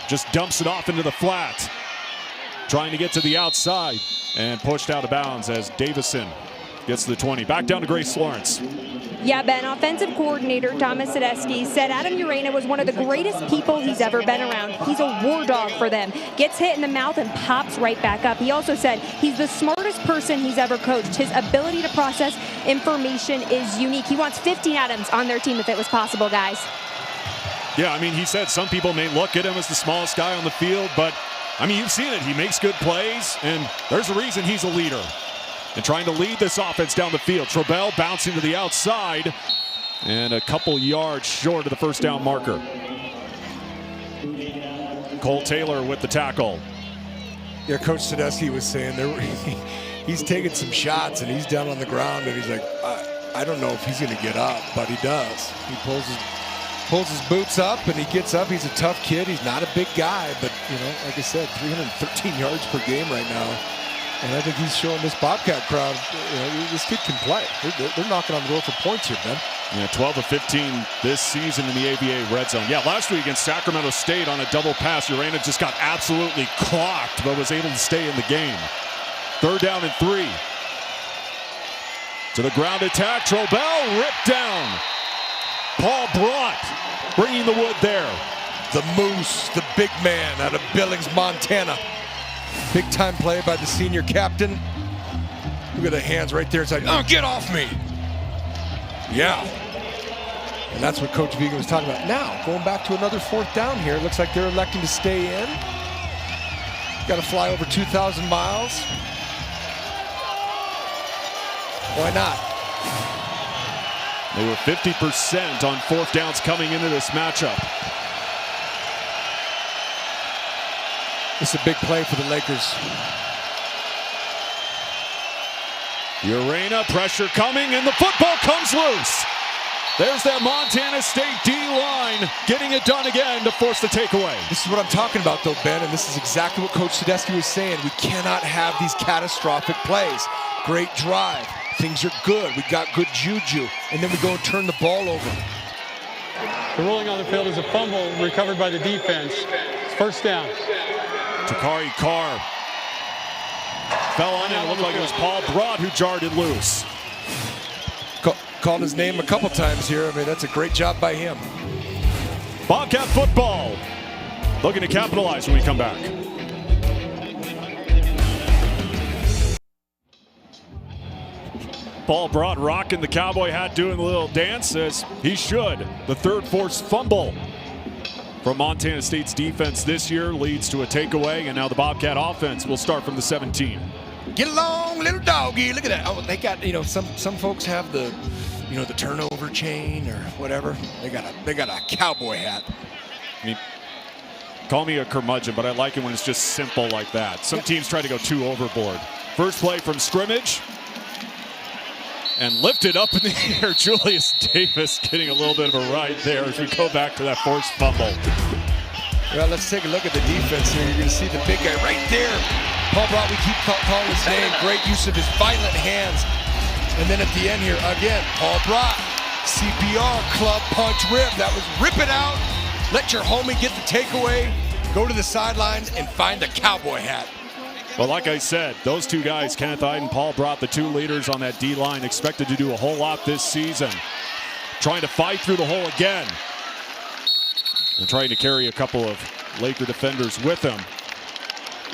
just dumps it off into the flat. Trying to get to the outside and pushed out of bounds as Davison gets to the 20. Back down to Grace Lawrence. Yeah, Ben, offensive coordinator Thomas Sadesky said Adam Urena was one of the greatest people he's ever been around. He's a war dog for them. Gets hit in the mouth and pops right back up. He also said he's the smartest person he's ever coached. His ability to process information is unique. He wants 15 Adams on their team if it was possible, guys. Yeah, I mean, he said some people may look at him as the smallest guy on the field, but, I mean, you've seen it. He makes good plays, and there's a reason he's a leader. And trying to lead this offense down the field. Trobell bouncing to the outside and a couple yards short of the first down marker. Cole Taylor with the tackle. Yeah, Coach Sadesky was saying he's taking some shots and he's down on the ground and he's like, I don't know if he's going to get up, but he does. He pulls his boots up and he gets up. He's a tough kid. He's not a big guy, but, you know, like I said, 313 yards per game right now. And I think he's showing this Bobcat crowd, you know, this kid can play. They're knocking on the door for points here, Ben. Yeah, 12 of 15 this season in the AVA red zone. Yeah, last week against Sacramento State on a double pass, Urena just got absolutely clocked, but was able to stay in the game. Third down and 3. To the ground attack, Trobell ripped down. Paul Brott bringing the wood there. The Moose, the big man out of Billings, Montana. Big time play by the senior captain. Look at the hands right there. It's like, oh, get off me. Yeah. And that's what Coach Viga was talking about. Now, going back to another fourth down here. Looks like they're electing to stay in. Got to fly over 2,000 miles. Why not? They were 50% on fourth downs coming into this matchup. It's a big play for the Lakers. Urena, pressure coming, and the football comes loose. There's that Montana State D-line getting it done again to force the takeaway. This is what I'm talking about, though, Ben, and this is exactly what Coach Tedeschi was saying. We cannot have these catastrophic plays. Great drive. Things are good. We got good juju. And then we go and turn the ball over. The ruling on the field is a fumble recovered by the defense. It's first down. Takari Carr fell on it. It looked like it was Paul Broad who jarred it loose. Called his name a couple times here. I mean, that's a great job by him. Bobcat football looking to capitalize when we come back. Paul Broad rocking the cowboy hat, doing the little dance as he should. The third forced fumble from Montana State's defense this year leads to a takeaway, and now the Bobcat offense will start from the 17. Get along, little doggy. Look at that. Oh, they got, some folks have the, the turnover chain or whatever. They got a cowboy hat. I mean, call me a curmudgeon, but I like it when it's just simple like that. Some teams try to go too overboard. First play from scrimmage. And lifted up in the air. Julius Davis getting a little bit of a ride there as we go back to that forced fumble. Well, let's take a look at the defense here. You're going to see the big guy right there. Paul Broad, we keep calling his name. Great use of his violent hands. And then at the end here, again, Paul Broad. CPR, club punch rip. That was rip it out. Let your homie get the takeaway. Go to the sideline and find the cowboy hat. Well, like I said, those two guys, Kenneth Ide and Paul Broad, the two leaders on that D-line, expected to do a whole lot this season. Trying to fight through the hole again. And trying to carry a couple of Laker defenders with him.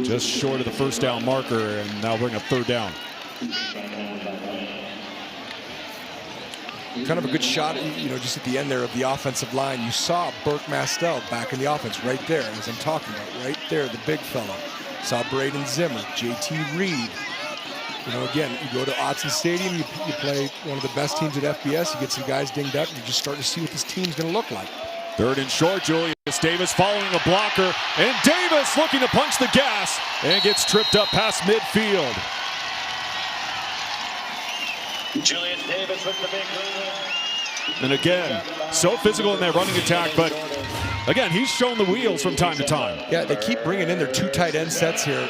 Just short of the first down marker, and now bring up third down. Kind of a good shot, just at the end there of the offensive line. You saw Burke Mastel back in the offense right there, as I'm talking about, right there, the big fellow. Saw Braden Zimmer, JT Reed. Again, you go to Autzen Stadium, you play one of the best teams at FBS, you get some guys dinged up, and you just start to see what this team's going to look like. Third and short, Julius Davis following a blocker, and Davis looking to punch the gas and gets tripped up past midfield. Julius Davis with the big move. And again, so physical in that running attack, but again, he's shown the wheels from time to time. Yeah, they keep bringing in their two tight end sets here.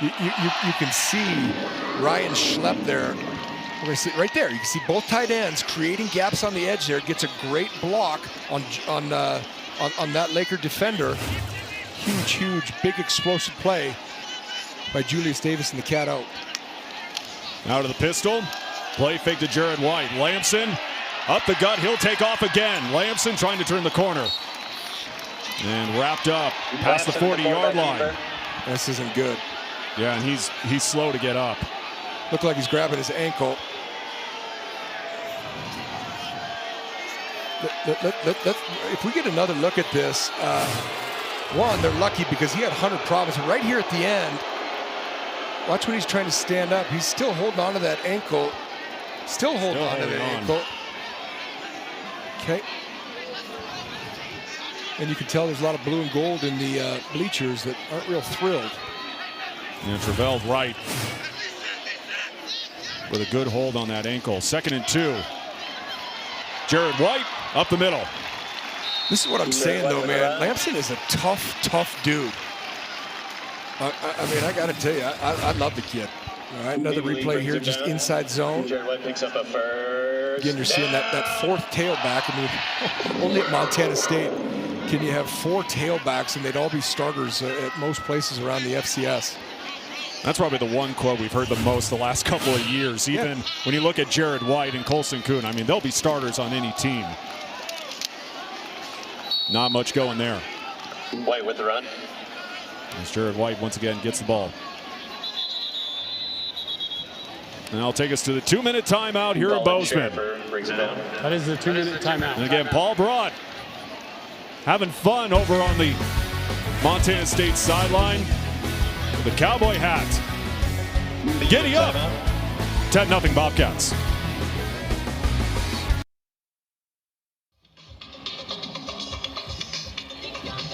You can see Ryan Schlepp there. We're going to see right there. You can see both tight ends creating gaps on the edge there. Gets a great block on that Laker defender. Huge, big explosive play by Julius Davis and the cat out. Out of the pistol. Play fake to Jared White. Lamson up the gut. He'll take off again. Lamson trying to turn the corner. And wrapped up past the 40-yard line. This isn't good. Yeah, and he's slow to get up. Looked like he's grabbing his ankle. If we get another look at this, one, they're lucky because he had 100 problems. And right here at the end, watch when he's trying to stand up. He's still holding on to that ankle. Still holding on to that ankle. Okay. And you can tell there's a lot of blue and gold in the bleachers that aren't real thrilled. And Travell Wright with a good hold on that ankle. 2nd and 2. Jared White up the middle. This is what I'm saying, though, man. Lamson is a tough dude. I mean, I got to tell you, I love the kid. All right, another replay here, just inside zone. Jared White picks up a first. Again, you're seeing that fourth tailback. I mean, only at Montana State can you have 4 tailbacks, and they'd all be starters at most places around the FCS. That's probably the one quote we've heard the most the last couple of years. Even when you look at Jared White and Colson Kuhn, I mean, they'll be starters on any team. Not much going there. White with the run. As Jared White once again gets the ball. And I'll take us to the 2-minute timeout here at Bozeman. That is the 2-minute timeout. And again, Paul Broad having fun over on the Montana State sideline. The cowboy hat. Giddy up. 10-0 Bobcats.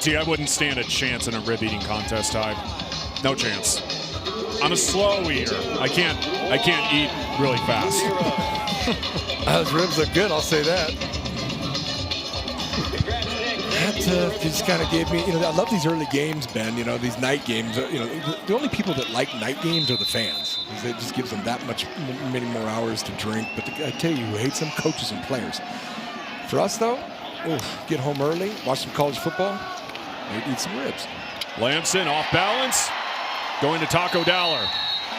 See, I wouldn't stand a chance in a rib eating contest, Ty. No chance. I'm a slow eater. I can't eat really fast. Those ribs look good, I'll say that. That just kind of gave me, I love these early games, Ben, these night games. The only people that like night games are the fans. It just gives them that many more hours to drink. But I tell you who hates them, coaches and players. For us, though, get home early, watch some college football, maybe eat some ribs. Lamson off balance, going to Taco Dowler.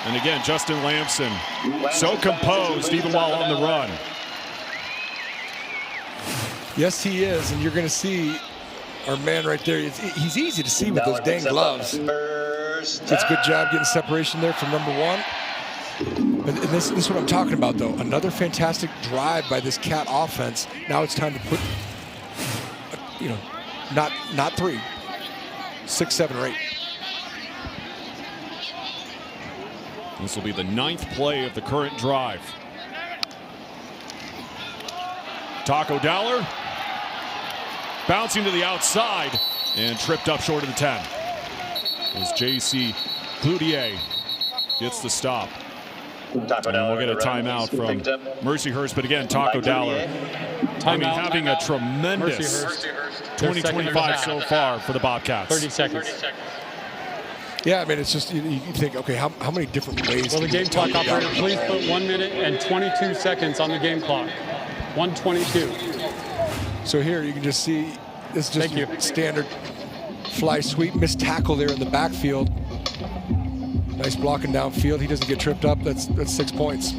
And again, Justin Lamson, so composed even while on the run. Yes, he is, and you're going to see our man right there. He's easy to see with those dang gloves. It's a good job getting separation there from number one. And this is what I'm talking about, though. Another fantastic drive by this Cat offense. Now it's time to put, not 3, 6, 7, or 8. This will be the 9th play of the current drive. Taco Dowler bouncing to the outside and tripped up short of the 10. As J.C. Cloutier gets the stop. And we'll get a timeout from Mercyhurst, but again, Taco Dowler having a tremendous 20-25 so far for the Bobcats. 30 seconds. Yeah, I mean, it's just, you think, okay, how many different ways? Will the game clock operator please put 1 minute and 22 seconds on the game clock? 1:22. So here you can just see, this is just your standard fly sweep, missed tackle there in the backfield. Nice blocking downfield. He doesn't get tripped up. That's 6 points.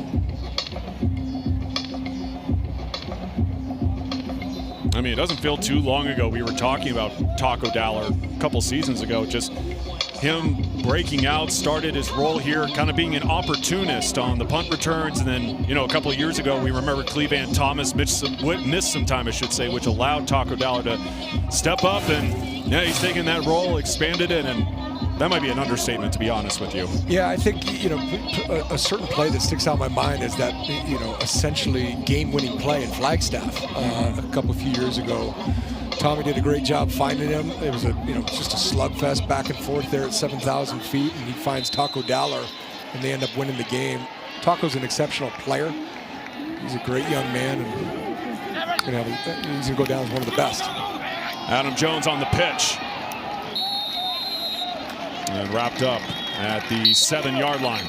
I mean, it doesn't feel too long ago we were talking about Taco Dowler a couple seasons ago. Just him breaking out, started his role here, kind of being an opportunist on the punt returns. And then, a couple of years ago, we remember Cleveland Thomas missed some time, I should say, which allowed Taco Dowler to step up. And now he's taken that role, expanded it, and that might be an understatement, to be honest with you. Yeah, I think, a certain play that sticks out in my mind is that, essentially game-winning play in Flagstaff a few years ago. Tommy did a great job finding him. It was just a slugfest back and forth there at 7,000 feet, and he finds Taco Dowler, and they end up winning the game. Taco's an exceptional player. He's a great young man, and he's going to go down as one of the best. Adam Jones on the pitch. And wrapped up at the 7-yard line.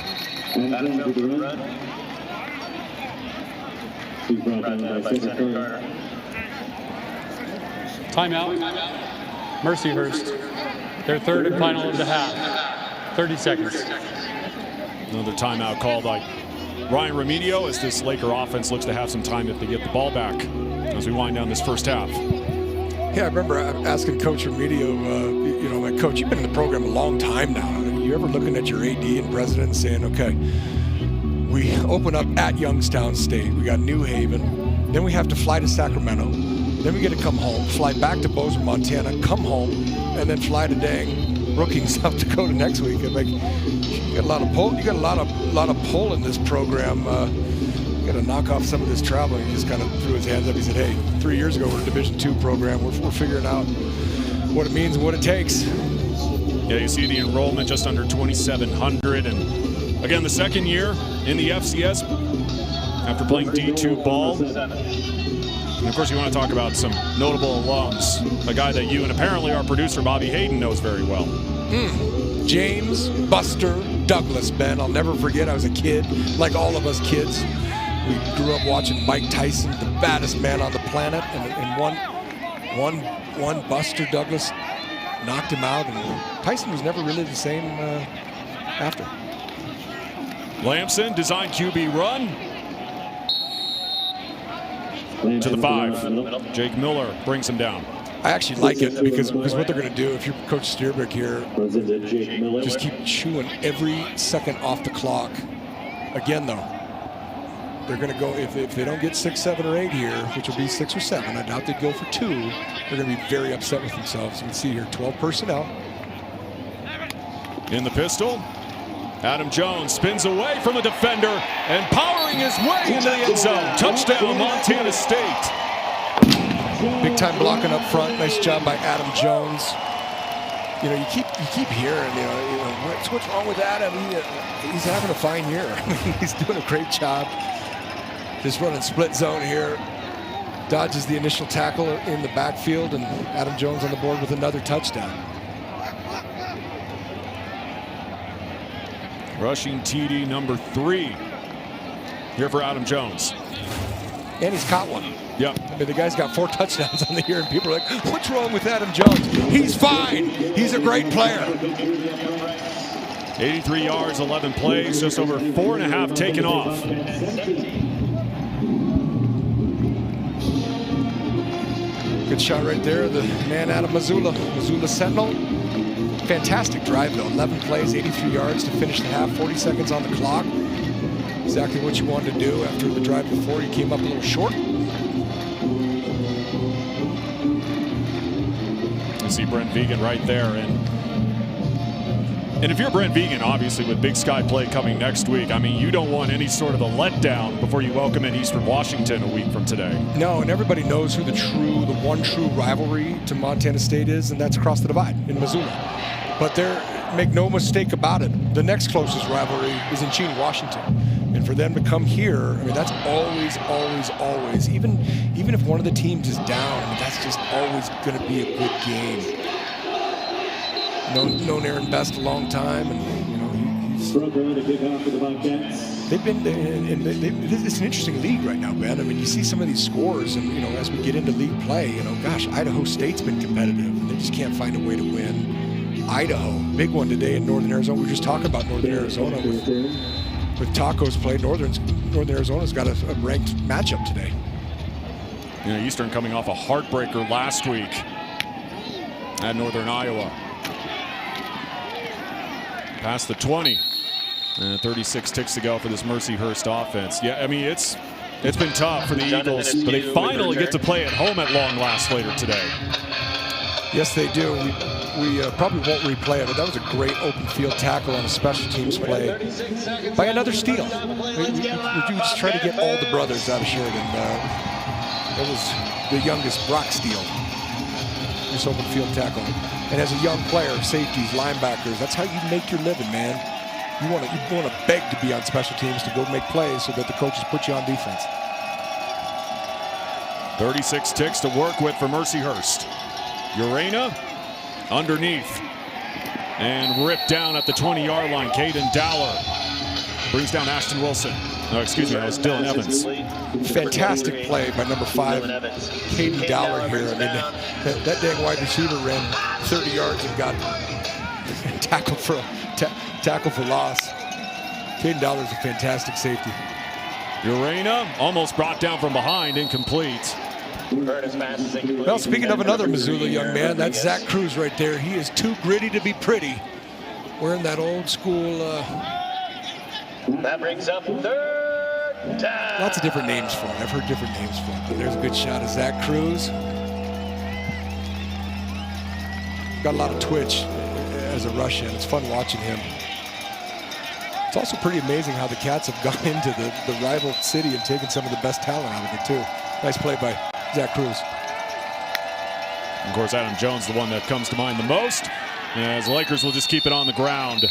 Timeout. Mercyhurst. Their third and final of the half. 30 seconds. Another timeout called by Ryan Remedio as this Laker offense looks to have some time if they get the ball back as we wind down this first half. Yeah, I remember asking Coach Remedio, like, Coach, you've been in the program a long time now. Are you ever looking at your AD and president and saying, okay, we open up at Youngstown State. We got New Haven. Then we have to fly to Sacramento. Then we get to come home, fly back to Bozeman, Montana, come home, and then fly to dang Brookings, South Dakota next week. I'm like, you got a lot of pull. You got a lot of pull in this program. You got to knock off some of this travel. He just kind of threw his hands up. He said, hey, 3 years ago, we're a Division II program. We're figuring out what it means and what it takes. Yeah, you see the enrollment just under 2,700. And again, the second year in the FCS after playing D2 ball. And of course, you want to talk about some notable alums. A guy that you and apparently our producer, Bobby Hayden, knows very well. James Buster Douglas, Ben. I'll never forget, I was a kid, like all of us kids. We grew up watching Mike Tyson, the baddest man on the planet, and one Buster Douglas knocked him out, and Tyson was never really the same after. Lamson, design QB run. To the 5. Jake Miller brings him down. I actually like it because what they're going to do, if you're Coach Stierbeck here, just keep chewing every second off the clock. Again, though, they're going to go, if they don't get 6, 7, or 8 here, which will be 6 or 7, I doubt they'd go for 2, they're going to be very upset with themselves. You can see here, 12 personnel. In the pistol, Adam Jones spins away from a defender and powering his way into the end zone. Touchdown, Montana State. Big time blocking up front. Nice job by Adam Jones. You keep hearing, what's wrong with Adam? He's having a fine year. He's doing a great job. Just running split zone here. dodges the initial tackle in the backfield, and Adam Jones on the board with another touchdown. Rushing TD number 3 here for Adam Jones. And he's caught one. Yep. I mean, the guy's got 4 touchdowns on the year, and people are like, what's wrong with Adam Jones? He's fine. He's a great player. 83 yards, 11 plays, just over 4.5 taken off. Good shot right there. The man out of Missoula. Missoula Sentinel. Fantastic drive, though. 11 plays, 83 yards to finish the half, 40 seconds on the clock. Exactly what you wanted to do. After the drive before, you came up a little short. You see Brent Vegan right there. And if you're Brent Vegan, obviously, with Big Sky play coming next week, I mean, you don't want any sort of a letdown before you welcome in Eastern Washington a week from today. No, and everybody knows who the one true rivalry to Montana State is, and that's across the divide in Missoula. But make no mistake about it, the next closest rivalry is in Cheney, Washington. And for them to come here, I mean, that's always, always, always, even if one of the teams is down, I mean, that's just always going to be a good game. Known Aaron Best a long time, and he's. They've been. It's an interesting league right now, Ben. I mean, you see some of these scores, and as we get into league play, gosh, Idaho State's been competitive, and they just can't find a way to win. Idaho, big one today in Northern Arizona. We were just talking about Northern Arizona with Tacos played. Northern Arizona's got a ranked matchup today. Eastern coming off a heartbreaker last week at Northern Iowa. Past the 20. 36 ticks to go for this Mercyhurst offense. Yeah, I mean, it's been tough for the Eagles, but they finally get to play at home at long last later today. Yes, they do. We probably won't replay it, but that was a great open field tackle on a special teams play by another steal. We just try to get all the brothers out of Sheridan. That was the youngest Brock Steele, this open field tackle. And as a young player, safeties, linebackers, that's how you make your living, man. You want to beg to be on special teams to go make plays so that the coaches put you on defense. 36 ticks to work with for Mercyhurst. Urena underneath and ripped down at the 20-yard line. Caden Dowler brings down Ashton Wilson. No, excuse me, that was Dylan Evans. Fantastic play by number 5, Caden Dowler here. I mean, that dang wide receiver ran 30 yards and got tackle for loss. Caden Dowler's a fantastic safety. Urena almost brought down from behind, incomplete. Well, speaking of another Missoula young man, that's Zach Cruz right there. He is too gritty to be pretty. Wearing that old school. That brings up 3rd down. Lots of different names for him. I've heard different names for him. But there's a good shot of Zach Cruz. Got a lot of twitch as a rush in. It's fun watching him. It's also pretty amazing how the Cats have gone into the rival city and taken some of the best talent out of it, too. Nice play by Zach Cruz. Of course, Adam Jones, the one that comes to mind the most, as the Lakers will just keep it on the ground.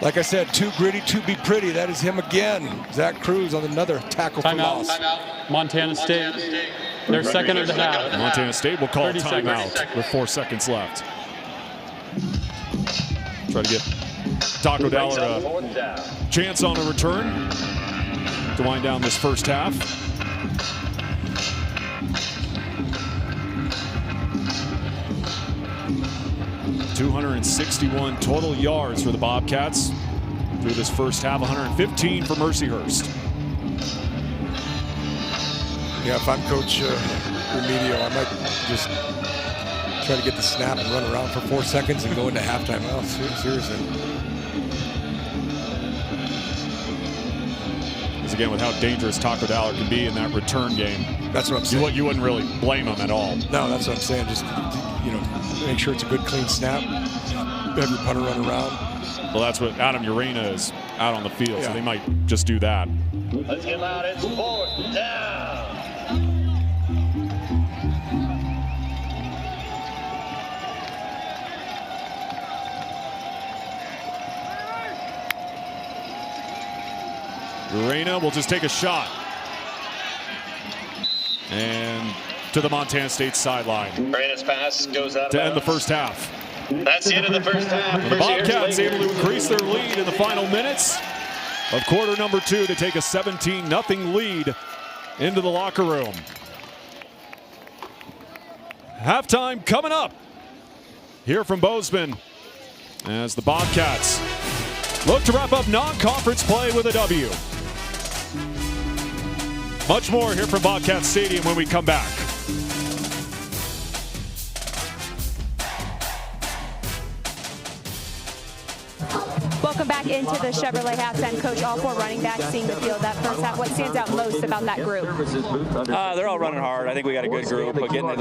Like I said, too gritty to be pretty. That is him again. Zach Cruz on another tackle for loss. Timeout. Montana State. Their second of the half. Montana State will call timeout with 4 seconds left. Try to get Taco Dowler a chance on a return to wind down this first half. .261 total yards for the Bobcats through this first half, 115 for Mercyhurst. Yeah, if I'm Coach Remedial, I might just try to get the snap and run around for 4 seconds and go into halftime. Oh, seriously. Because again, with how dangerous Taco Dowler can be in that return game. That's what I'm saying. You wouldn't really blame him at all. No, that's what I'm saying. Just, make sure it's a good, clean snap. Have your punter run around. Well, that's what Adam Urena is out on the field, so they might just do that. Let's get loud. It's 4th down. Urena will just take a shot. And to the Montana State sideline. Brandon's pass goes out to end the first half. That's the end of the first half. The Bobcats able to increase their lead in the final minutes of quarter number 2 to take a 17-0 lead into the locker room. Halftime coming up here from Bozeman as the Bobcats look to wrap up non-conference play with a W. Much more here from Bobcat Stadium when we come back. Welcome back into the Chevrolet halftime. Coach, all 4 running backs seeing the field that first half. What stands out most about that group? They're all running hard. I think we got a good group, but getting to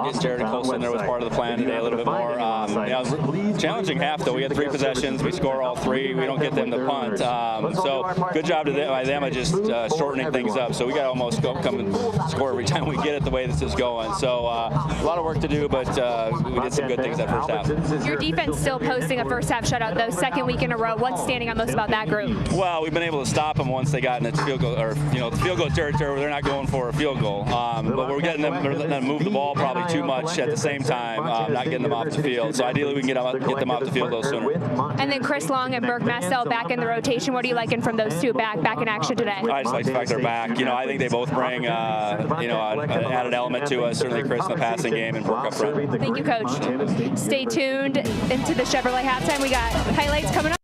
getting Jared and Colson there was part of the plan today a little bit more. It was a challenging half, though. We had 3 possessions. We score all 3. We don't get them to punt. So good job by them of just shortening things up. So we got to almost come and score every time we get it the way this is going. So a lot of work to do, but we did some good things that first half. Your defense still posting a first half shutout, though, second week in a row. What's standing out most about that group? Well, we've been able to stop them once they got in the field goal, or the field goal territory where they're not going for a field goal. But we're getting them, they're letting them move the ball probably too much at the same time, not getting them off the field. So ideally, we can get them off the field a little sooner. And then Chris Long and Burke Mastel back in the rotation. What are you liking from those two back in action today? I just like the fact they're back. I think they both bring an added element to us. Certainly Chris in the passing game and Burke up front. Thank you, Coach. Stay tuned into the Chevrolet halftime. We got highlights coming up.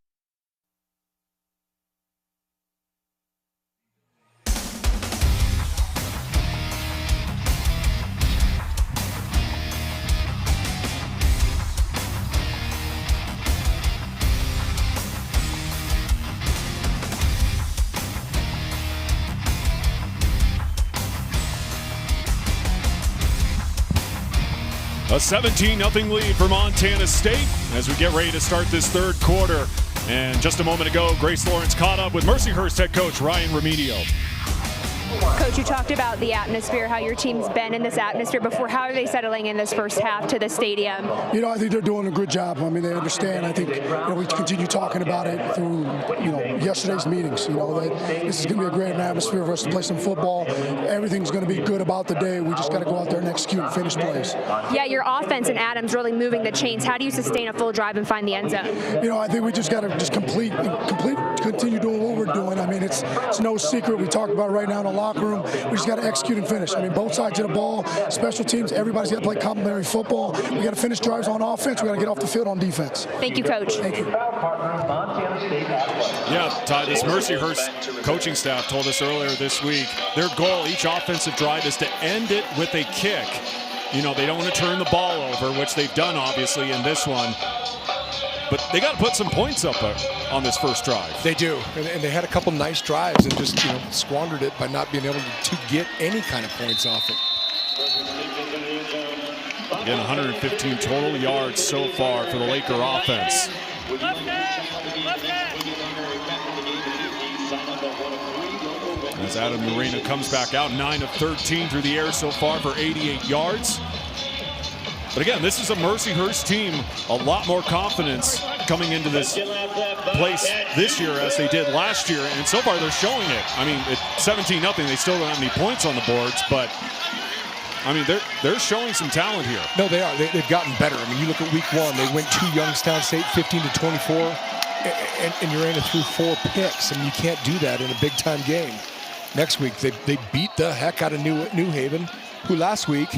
A 17-0 lead for Montana State as we get ready to start this third quarter. And just a moment ago, Grace Lawrence caught up with Mercyhurst head coach Ryan Remedio. Coach, you talked about the atmosphere, how your team's been in this atmosphere before. How are they settling in this first half to the stadium? I think they're doing a good job. I mean, they understand. I think we continue talking about it through yesterday's meetings. That this is going to be a great atmosphere for us to play some football. Everything's going to be good about the day. We just got to go out there and execute and finish plays. Yeah, your offense and Adams really moving the chains. How do you sustain a full drive and find the end zone? I think we just got to continue doing what we're doing. I mean, it's no secret. We talked about it right now in the locker room. We just got to execute and finish. I mean, both sides of the ball, special teams, everybody's got to play complementary football. We got to finish drives on offense. We got to get off the field on defense. Thank you, Coach. Thank you. Yeah, Ty, this Mercyhurst coaching staff told us earlier this week, their goal each offensive drive is to end it with a kick. They don't want to turn the ball over, which they've done, obviously, in this one. But they got to put some points up on this first drive. They do, and they had a couple nice drives and just squandered it by not being able to get any kind of points off it. Again, 115 total yards so far for the Laker offense. As Adam Moreno comes back out, 9 of 13 through the air so far for 88 yards. But again, this is a Mercyhurst team, a lot more confidence coming into this place this year as they did last year, and so far they're showing it. I mean, at 17-0, they still don't have any points on the boards, but I mean, they're showing some talent here. No, they are. They've gotten better. I mean, you look at week 1, they went to Youngstown State 15-24, and Urena threw 4 picks. I mean, you can't do that in a big-time game. Next week, they beat the heck out of New Haven, who last week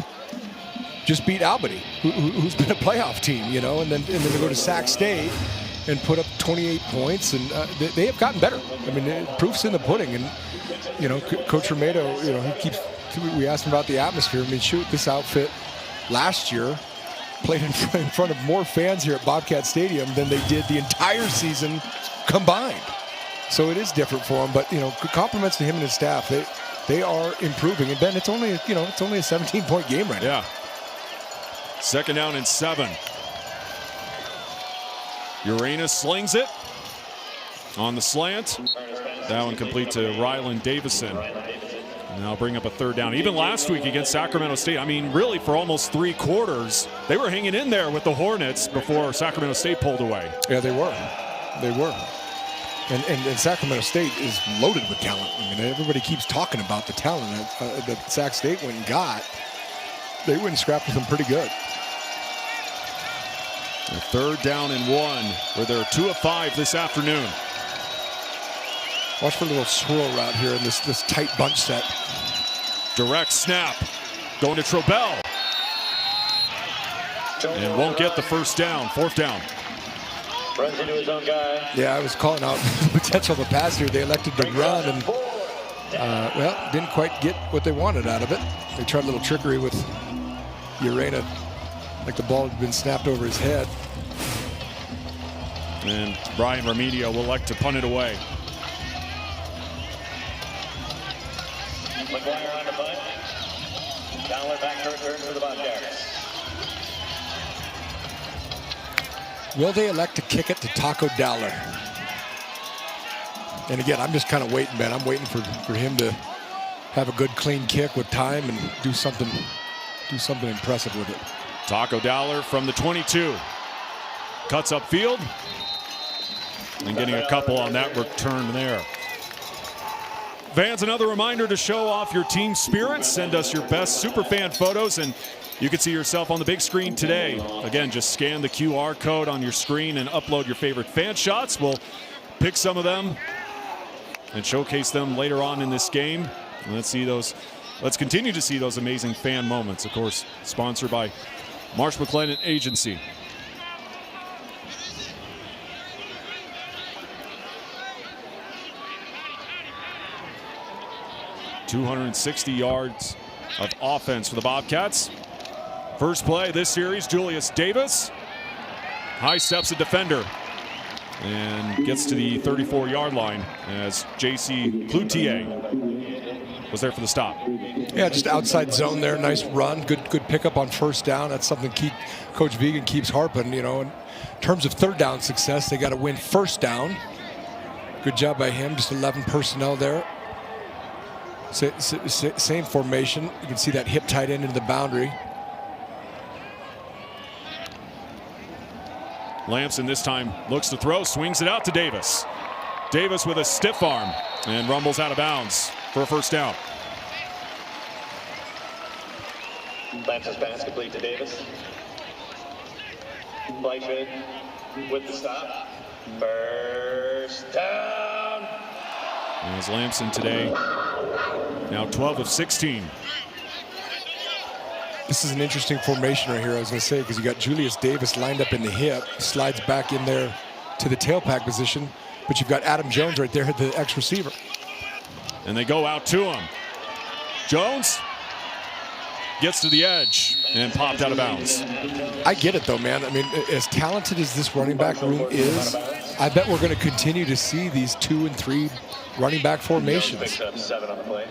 just beat Albany, who's been a playoff team, and then they go to Sac State and put up 28 points, and they have gotten better. I mean, proof's in the pudding, and Coach Remedio, we asked him about the atmosphere. I mean, shoot, this outfit last year played in front of more fans here at Bobcat Stadium than they did the entire season combined. So it is different for them, but compliments to him and his staff. They are improving, and Ben, it's only a 17-point game right now. Yeah. Second down and 7. Urena slings it on the slant. That one complete to Rylan Davison. And now bring up a third down. Even last week against Sacramento State, I mean, really for almost 3 quarters, they were hanging in there with the Hornets before Sacramento State pulled away. Yeah, they were. They were. And Sacramento State is loaded with talent. I mean, everybody keeps talking about the talent that Sac State went and got. They went and scrapped with them pretty good. A 3rd down and 1, where they're 2 of 5 this afternoon. Watch for a little swirl route here in this tight bunch set. Direct snap, going to Trobell. And won't get the first down, 4th down. Runs into his own guy. Yeah, I was calling out the potential of a pass here. They elected to run and, well, didn't quite get what they wanted out of it. They tried a little trickery with Urena, like the ball had been snapped over his head. And Brian Remedio will elect to punt it away. McGuire on the punt. Dollar back to return for the Bobcats. Will they elect to kick it to Taco Dowler? And again, I'm just kind of waiting, Ben. I'm waiting for him to have a good, clean kick with time and do something impressive with it. Taco Dowler from the 22. Cuts upfield. And getting a couple on that return there. Fans, another reminder to show off your team spirit. Send us your best Superfan photos, and you can see yourself on the big screen today. Again, just scan the QR code on your screen and upload your favorite fan shots. We'll pick some of them and showcase them later on in this game. And let's continue to see those amazing fan moments. Of course, sponsored by Marsh McLennan Agency. .260 yards of offense for the Bobcats. First play this series, Julius Davis. High steps a defender and gets to the 34-yard line as J.C. Cloutier was there for the stop. Yeah, just outside zone there. Nice run. Good pickup on 1st down. That's something Coach Vegan keeps harping. You know, in terms of 3rd down success, they got to win 1st down. Good job by him. Just 11 personnel there. Same formation. You can see that hip tight end into the boundary. Lamson this time looks to throw, swings it out to Davis. Davis with a stiff arm and rumbles out of bounds for a 1st down. Lampson's pass complete to Davis. Blythe with the stop. 1st down. As Lamson today, now 12 of 16. This is an interesting formation right here, I was going to say, because you got Julius Davis lined up in the hip, slides back in there to the tailback position, but you've got Adam Jones right there at the X receiver. And they go out to him. Jones gets to the edge and popped out of bounds. I get it, though, man. I mean, as talented as this running back room is, I bet we're going to continue to see these 2 and 3 running back formations. Picks up 7 on the play.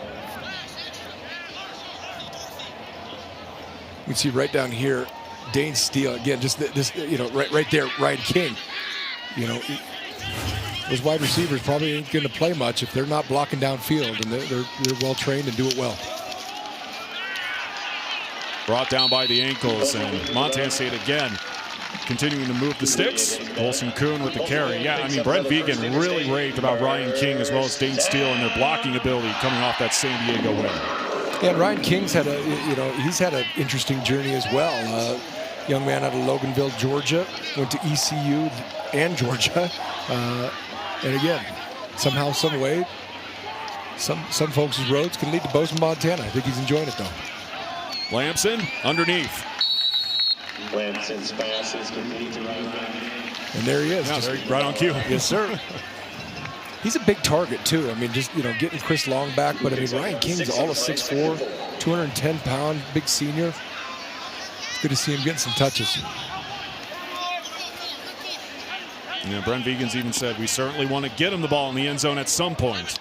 You can see right down here, Dane Steele again. Just this, you know, right there, Ryan King. You know, those wide receivers probably ain't going to play much if they're not blocking downfield, and they're well trained and do it well. Brought down by the ankles, and Montana State again continuing to move the sticks. Olsen Kuhn with the carry. Yeah, I mean, Brent Vegan really raved about Ryan King as well as Dane Steele and their blocking ability coming off that San Diego win. Yeah, and Ryan King's had he's had an interesting journey as well. Young man out of Loganville, Georgia, went to ECU and Georgia. And again, somehow, some way, some folks' roads can lead to Bozeman, Montana. I think he's enjoying it, though. Lamson underneath. Lampson's pass is complete to Ryan. And there he is. Yeah, right on cue. Yes, sir. He's a big target, too. I mean, just, getting Chris Long back. But, I mean, Ryan King's all of 6'4", 210-pound, big senior. It's good to see him getting some touches. Brent Vegan's even said, we certainly want to get him the ball in the end zone at some point.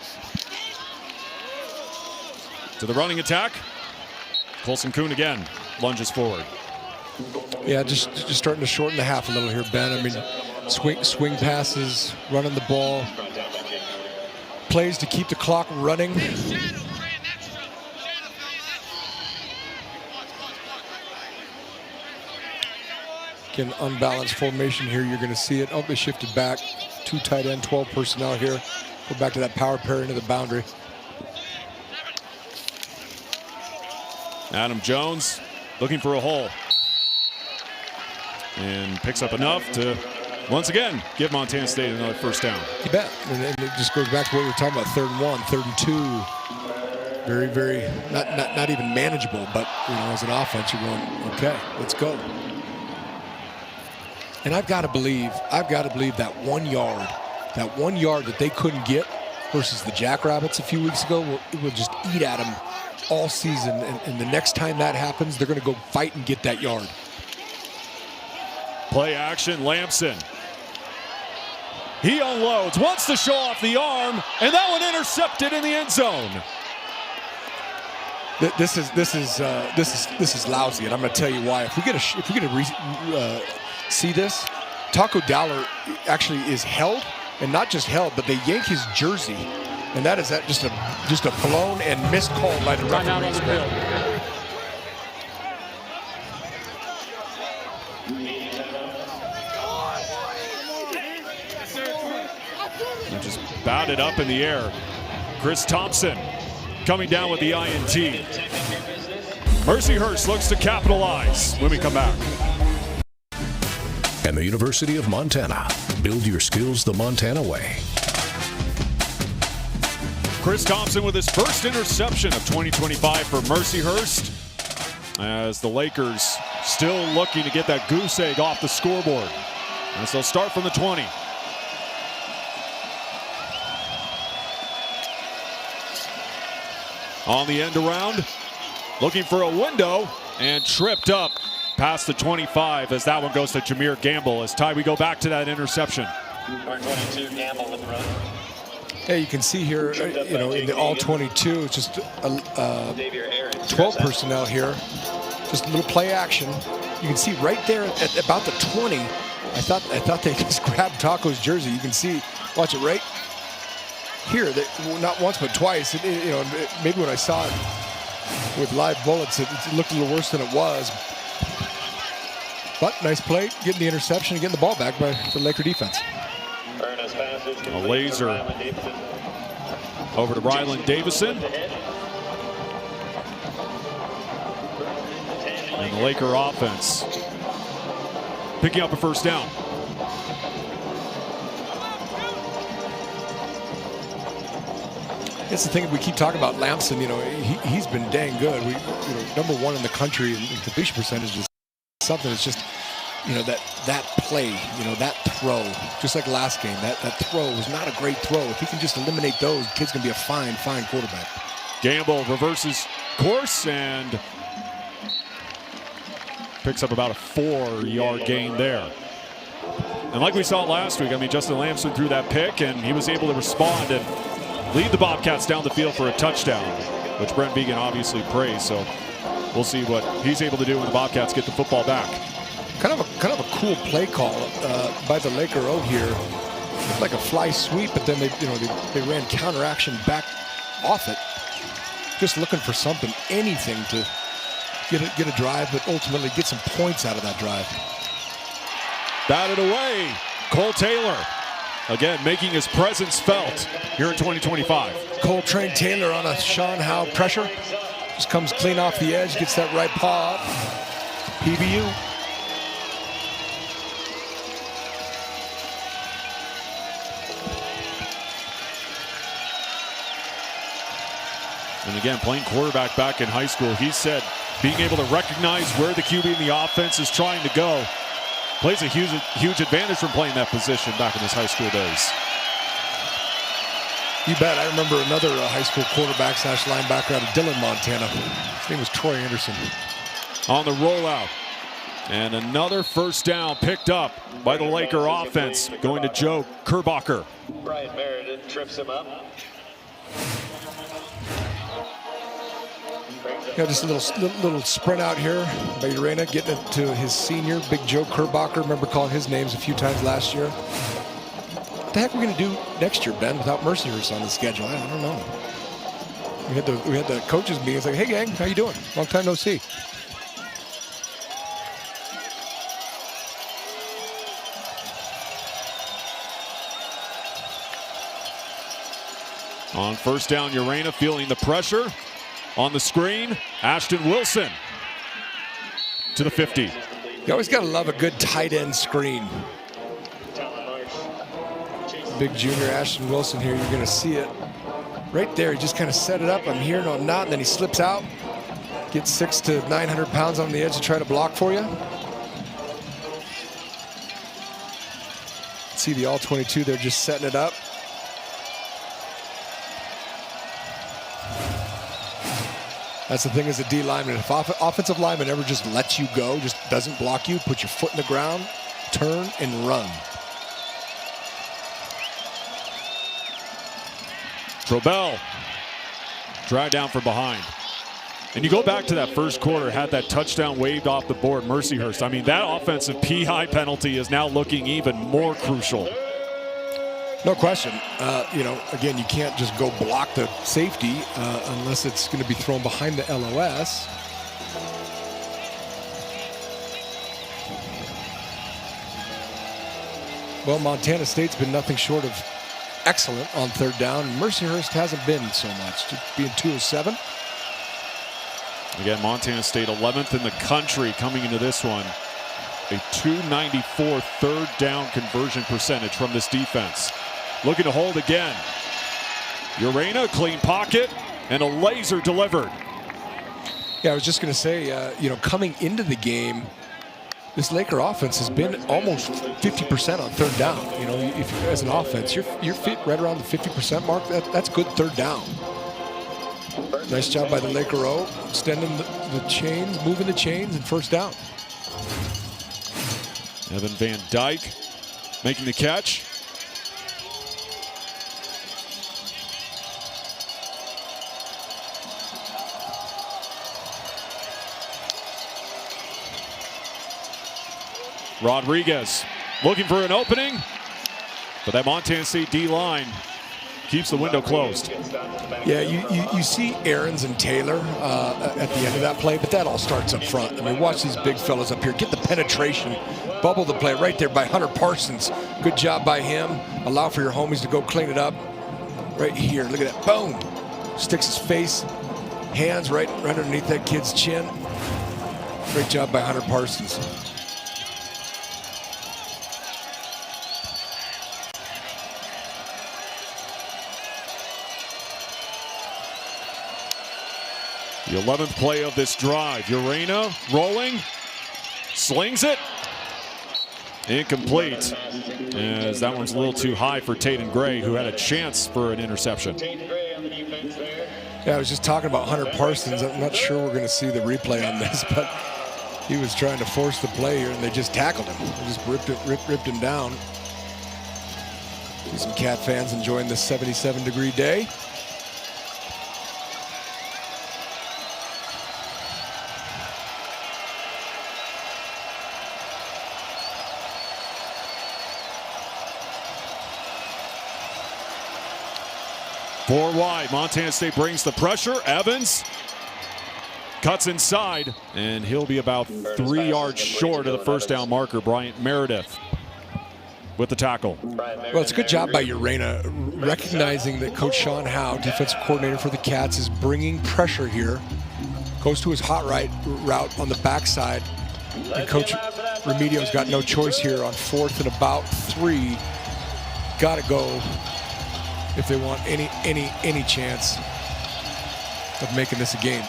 To the running attack. Colson Kuhn again lunges forward. Yeah, just starting to shorten the half a little here, Ben. I mean, swing passes, running the ball, plays to keep the clock running. Again, unbalanced formation here. You're going to see it. Oh, they shifted back. 2 tight end, 12 personnel here. Go back to that power pair into the boundary. Adam Jones looking for a hole. And picks up enough to, once again, give Montana State another first down. You bet. And it just goes back to what we were talking about, 3rd and 1, 3rd and 2. Very, very, not even manageable, but, you know, as an offense, you're going, okay, let's go. And I've got to believe that 1 yard, that they couldn't get versus the Jackrabbits a few weeks ago will just eat at them all season. And the next time that happens, they're going to go fight and get that yard. Play action, Lamson. He unloads, wants to show off the arm, and that one intercepted in the end zone. This is lousy, and I'm going to tell you why. If we get to see this, Taco Dowler actually is held, and not just held, but they yank his jersey, and that is just a blown and missed call by the referee. Just batted up in the air. Chris Thompson coming down with the INT. Mercyhurst looks to capitalize when we come back. And the University of Montana. Build your skills the Montana way. Chris Thompson with his first interception of 2025 for Mercyhurst, as the Lakers still looking to get that goose egg off the scoreboard. As they'll start from the 20. On the end around, looking for a window, and tripped up past the 25 as that one goes to Jameer Gamble. As Ty, we go back to that interception. Number 22, Gamble with the run. Hey, you can see here, you know, in the all 22, it's just 12 personnel here. Just a little play action. You can see right there at about the 20. I thought they just grabbed Taco's jersey. You can see, watch it right here, not once but twice. You know, maybe when I saw it with live bullets, it looked a little worse than it was. But nice play, getting the interception and getting the ball back by the Laker defense. A laser over to Ryland Davison. And the Laker offense picking up a first down. It's the thing we keep talking about. Lamson, you know, he's been dang good. You know, number 1 in the country in completion percentage is something that's just, you know, that play, you know, that throw, just like last game, that throw was not a great throw. If he can just eliminate those, the kid's gonna be a fine quarterback. Gamble reverses course and picks up about a 4-yard gain there. And like we saw last week, I mean, Justin Lamson threw that pick and he was able to respond and lead the Bobcats down the field for a touchdown, which Brent Vigen obviously praised. So we'll see what he's able to do when the Bobcats get the football back. Kind of a cool play call by the Laker O here. Looked like a fly sweep, but then they ran counter action back off it, just looking for something, anything to get a drive, but ultimately get some points out of that drive. Batted away, Cole Taylor. Again, making his presence felt here in 2025. Coltrane Taylor on a Sean Howe pressure. Just comes clean off the edge, gets that right paw up. PBU. And again, playing quarterback back in high school, he said being able to recognize where the QB in the offense is trying to go plays a huge advantage from playing that position back in his high school days. You bet. I remember another high school quarterback / linebacker out of Dillon, Montana. His name was Troy Anderson. On the rollout. And another first down picked up by the Laker offense, going to Joe Kerbacher. Brian Meredith trips him up. Yeah, just a little sprint out here by Urena, getting it to his senior, Big Joe Kerbacher. Remember calling his names a few times last year. What the heck are we going to do next year, Ben, without Mercyhurst on the schedule? I don't know. We had the coaches meeting. It's like, hey, gang, how you doing? Long time no see. On first down, Urena feeling the pressure. On the screen, Ashton Wilson to the 50. You always got to love a good tight end screen. Big junior Ashton Wilson here, you're going to see it right there. He just kind of set it up. I'm here, no, I'm not. And then he slips out, gets 600 to 900 pounds on the edge to try to block for you. See the all-22, they're just setting it up. That's the thing as a D lineman. If offensive lineman ever just lets you go, just doesn't block you, put your foot in the ground, turn and run. Trobell, dragged down from behind. And you go back to that first quarter, had that touchdown waved off the board, Mercyhurst. I mean, that offensive PI penalty is now looking even more crucial. No question. You know, again, you can't just go block the safety unless it's going to be thrown behind the LOS. Well, Montana State's been nothing short of excellent on third down. Mercyhurst hasn't been so much, just being 207. Again, Montana State 11th in the country coming into this one. A 294 third down conversion percentage from this defense. Looking to hold again. Urena, clean pocket, and a laser delivered. Yeah, I was just going to say, you know, coming into the game, this Laker offense has been almost 50% on third down. You know, if you, as an offense, you're fit right around the 50% mark. That's good third down. Nice job by the Laker O, extending the chains, moving the chains, and first down. Evan Van Dyke making the catch. Rodriguez looking for an opening, but that Montana State D-line keeps the window closed. Yeah, you see Aarons and Taylor at the end of that play, but that all starts up front. I mean, watch these big fellas up here. Get the penetration, bubble the play right there by Hunter Parsons. Good job by him. Allow for your homies to go clean it up. Right here, look at that, boom. Sticks his face, hands right underneath that kid's chin. Great job by Hunter Parsons. The 11th play of this drive. Urena rolling, slings it. Incomplete, as that one's a little too high for Taden Gray, who had a chance for an interception. Yeah, I was just talking about Hunter Parsons. I'm not sure we're going to see the replay on this, but he was trying to force the play here, and they just tackled him. They just ripped him down. See some Cat fans enjoying this 77-degree day. Four wide, Montana State brings the pressure. Evans cuts inside, and he'll be about 3 yards short of the first down marker. Bryant Meredith with the tackle. Well, it's a good job by Urena, recognizing that Coach Sean Howe, defensive coordinator for the Cats, is bringing pressure here. Goes to his hot right route on the backside, and Coach Remedio's got no choice here on 4th and about 3. Got to go if they want any chance of making this a game.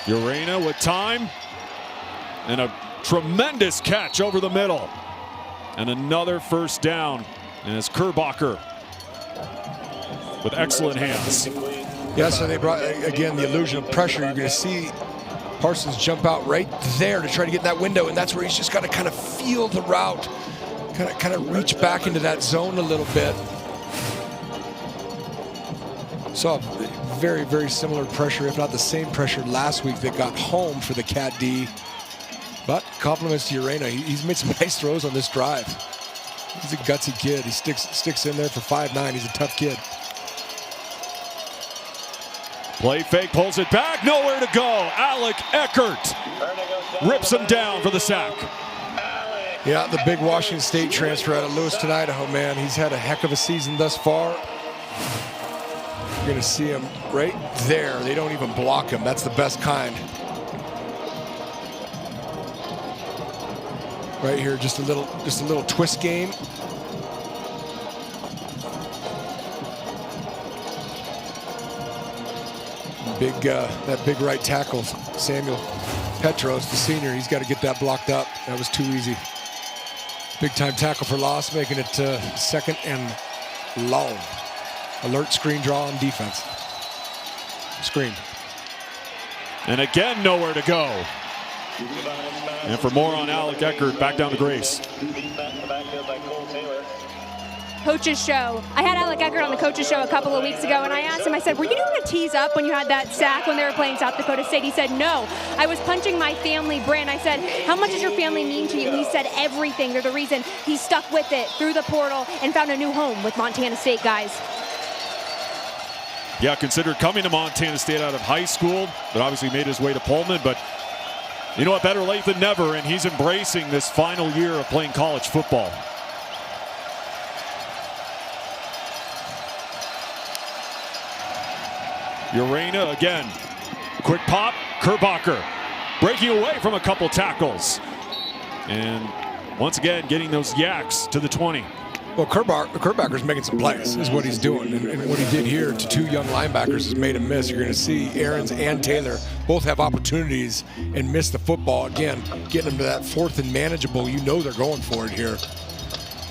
Urena with time, and a tremendous catch over the middle. And another first down, and it's Kerbacher with excellent hands. Yeah, so they brought, again, the illusion of pressure. You're going to see Parsons jump out right there to try to get in that window, and that's where he's just got to kind of feel the route, kind of reach back into that zone a little bit. Saw very, very similar pressure, if not the same pressure last week that got home for the Cat D. But compliments to Urena. He's made some nice throws on this drive. He's a gutsy kid. He sticks in there for 5'9". He's a tough kid. Play fake, pulls it back, nowhere to go. Alec Eckert rips him down for the sack. Yeah, the big Washington State transfer out of Lewiston, Idaho, man. He's had a heck of a season thus far. You're going to see him right there. They don't even block him. That's the best kind. Right here, just a little twist game. That big right tackle, Samuel Petros, the senior, he's got to get that blocked up. That was too easy. Big time tackle for loss, making it 2nd and long. Alert screen draw on defense. Screen. And again, nowhere to go. And for more on Alec Eckert, back down to Grace. Coach's show. I had Alec Eckert on the coach's show a couple of weeks ago, and I asked him, I said, were you doing a tease up when you had that sack when they were playing South Dakota State? He said, no. I was punching my family brand. I said, how much does your family mean to you? He said, everything. They're the reason he stuck with it through the portal and found a new home with Montana State, guys. Yeah, considered coming to Montana State out of high school, but obviously made his way to Pullman. But you know what, better late than never, and he's embracing this final year of playing college football. Urena again. Quick pop, Kerbacher breaking away from a couple tackles. And once again, getting those yaks to the 20. Well, Kerbacher's making some plays, is what he's doing. And what he did here to 2 young linebackers has made him miss. You're going to see Aarons and Taylor both have opportunities and miss the football. Again, getting them to that 4th and manageable. You know they're going for it here.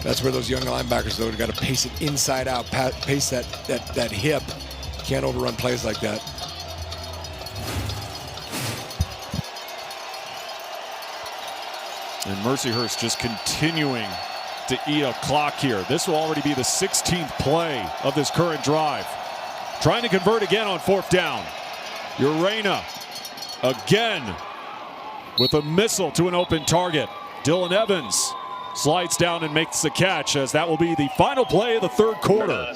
That's where those young linebackers, though, have got to pace it inside out, pace that hip. Can't overrun plays like that. And Mercyhurst just continuing to eat up clock here. This will already be the 16th play of this current drive. Trying to convert again on 4th down. Urena again with a missile to an open target. Dylan Evans slides down and makes the catch, as that will be the final play of the 3rd quarter.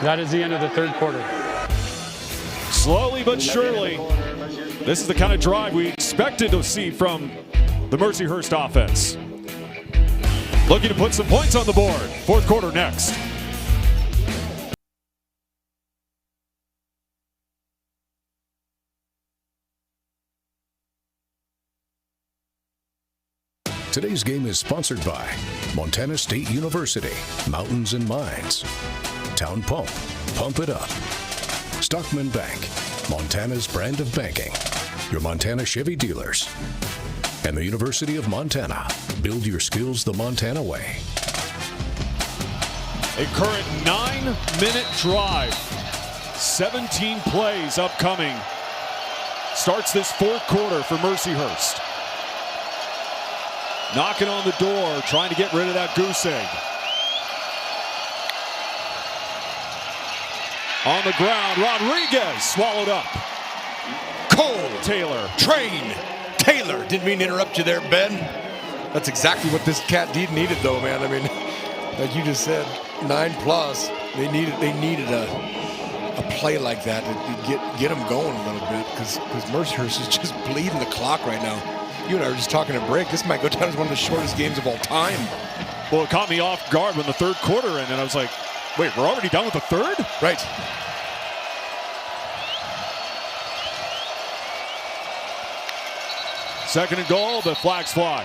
That is the end of the 3rd quarter. Slowly but surely, this is the kind of drive we expected to see from the Mercyhurst offense. Looking to put some points on the board. 4th quarter next. Today's game is sponsored by Montana State University, Mountains and Mines, Town Pump, Pump It Up, Stockman Bank, Montana's brand of banking, your Montana Chevy dealers, and the University of Montana. Build your skills the Montana way. A current 9-minute drive. 17 plays upcoming. Starts this 4th quarter for Mercyhurst. Knocking on the door, trying to get rid of that goose egg. On the ground, Rodriguez swallowed up. Cole Taylor. Train Taylor. Didn't mean to interrupt you there, Ben. That's exactly what this cat needed, though, man. I mean, like you just said, 9+. They needed a play like that to get them going a little bit, because Mercyhurst is just bleeding the clock right now. You and I were just talking at break. This might go down as one of the shortest games of all time. Well, it caught me off guard when the 3rd quarter ended, and I was like, wait, we're already done with the 3rd? Right. Second and goal, the flags fly.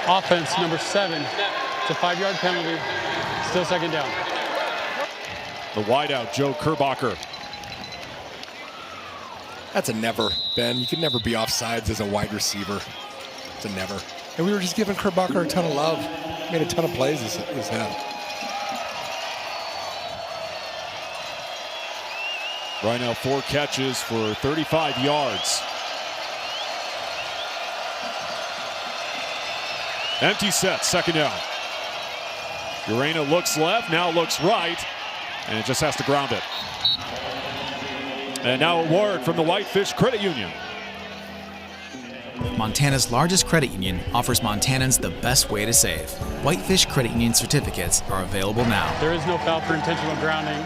Offense number 7. It's a 5-yard penalty. Still 2nd down. The wideout, Joe Kerbacher. That's a never, Ben. You can never be offsides as a wide receiver. It's a never. And we were just giving Kerbacher a ton of love. Made a ton of plays this half. Right now, 4 catches for 35 yards. Empty set, 2nd down. Urena looks left, now looks right, and just has to ground it. And now a word from the Whitefish Credit Union. Montana's largest credit union offers Montanans the best way to save. Whitefish Credit Union certificates are available now. There is no foul for intentional grounding.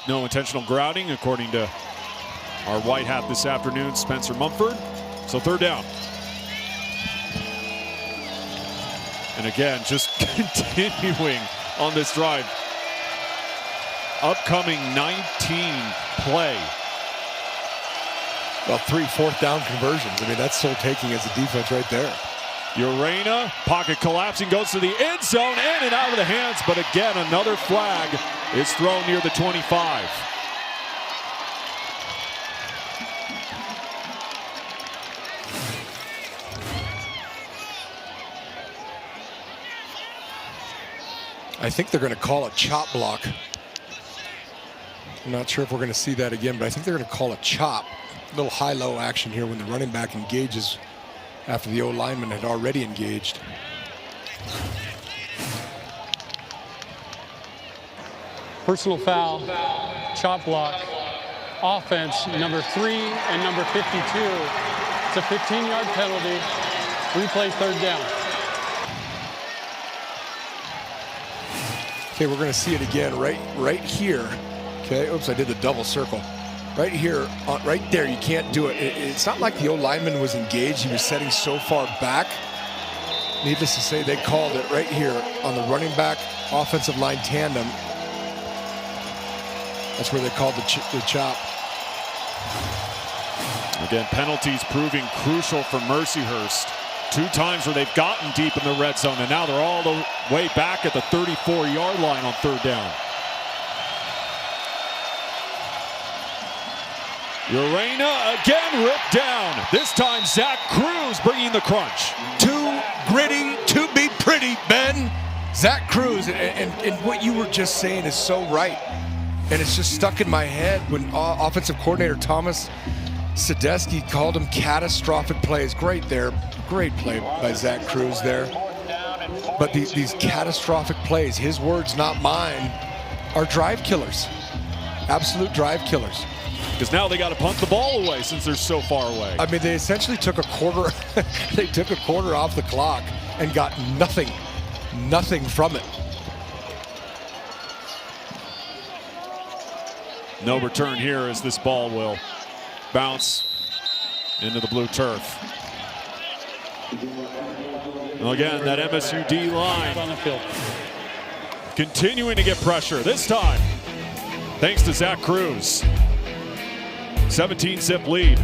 No intentional grounding, according to our white hat this afternoon, Spencer Mumford. So third down. And again, just continuing on this drive. Upcoming 19 play. Well, 3 fourth-down conversions. I mean, that's soul taking as a defense right there. Urena, pocket collapsing, goes to the end zone, in and out of the hands, but again, another flag is thrown near the 25. I think they're going to call a chop block. I'm not sure if we're going to see that again, but I think they're going to call a chop. A little high-low action here when the running back engages after the O-lineman had already engaged. Personal foul, chop block, offense, number 3 and number 52. It's a 15-yard penalty. Replay third down. Okay, we're going to see it again right here. Okay, oops, I did the double circle. Right here, right there, you can't do it. It's not like the O-lineman was engaged. He was setting so far back. Needless to say, they called it right here on the running back offensive line tandem. That's where they called the chop. Again, penalties proving crucial for Mercyhurst. 2 times where they've gotten deep in the red zone, and now they're all the way back at the 34-yard line on third down. Urena again ripped down. This time Zach Cruz bringing the crunch. Too gritty to be pretty, Ben. Zach Cruz, and what you were just saying is so right. And it's just stuck in my head when offensive coordinator Thomas Sadesky called them catastrophic plays. Great there. Great play by Zach Cruz there. But these catastrophic plays, his words, not mine, are drive killers. Absolute drive killers. Because now they got to punt the ball away since they're so far away. I mean, they essentially took a quarter. They took a quarter off the clock and got nothing from it. No return here as this ball will bounce into the blue turf. Well, again, that MSU D line on the field, continuing to get pressure. This time, thanks to Zach Cruz. 17-zip lead.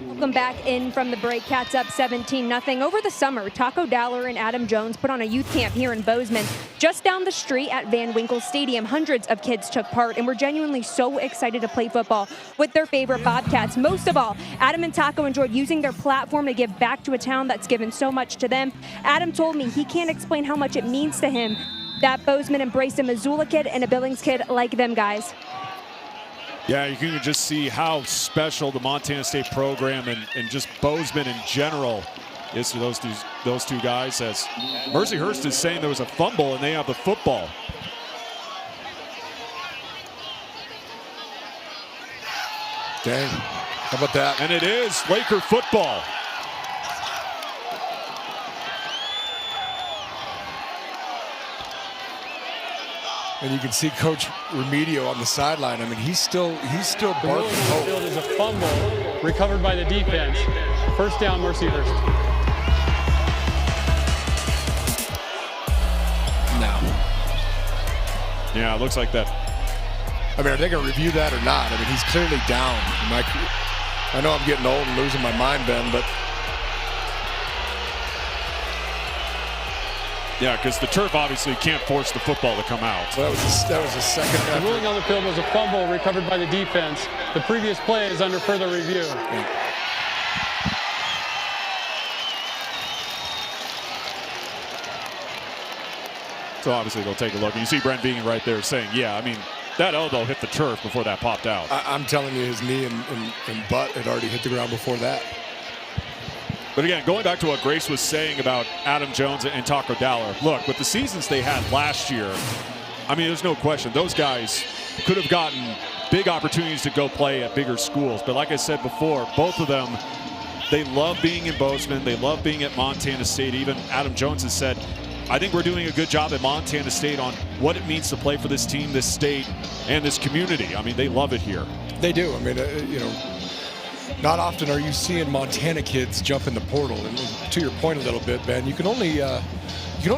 Welcome back in from the break. Cats up 17-0. Over the summer, Taco Dowler and Adam Jones put on a youth camp here in Bozeman. Just down the street at Van Winkle Stadium, hundreds of kids took part and were genuinely so excited to play football with their favorite Bobcats. Most of all, Adam and Taco enjoyed using their platform to give back to a town that's given so much to them. Adam told me he can't explain how much it means to him that Bozeman embraced a Missoula kid and a Billings kid like them guys. Yeah, you can just see how special the Montana State program and just Bozeman in general is to those two guys. As Mercyhurst is saying there was a fumble and they have the football. Dang, how about that? And it is Laker football. And you can see Coach Remedio on the sideline. I mean, he's still barking hope. The field is a fumble recovered by the defense. First down, Mercyhurst. Now. Yeah, it looks like that. I mean, are they going to review that or not? I mean, he's clearly down. I know I'm getting old and losing my mind, Ben, but. Yeah, because the turf obviously can't force the football to come out. So that was a second effort. The ruling on the field was a fumble recovered by the defense. The previous play is under further review. Yeah. So obviously they'll take a look. And you see Brent Bean right there saying, yeah, I mean, that elbow hit the turf before that popped out. I'm telling you, his knee and butt had already hit the ground before that. But again, going back to what Grace was saying about Adam Jones and Taco Dowler, look, with the seasons they had last year, I mean, there's no question. Those guys could have gotten big opportunities to go play at bigger schools. But like I said before, both of them, they love being in Bozeman. They love being at Montana State. Even Adam Jones has said, I think we're doing a good job at Montana State on what it means to play for this team, this state, and this community. I mean, they love it here. They do. I mean, you know, not often are you seeing Montana kids jump in the portal. And to your point a little bit, Ben, you can only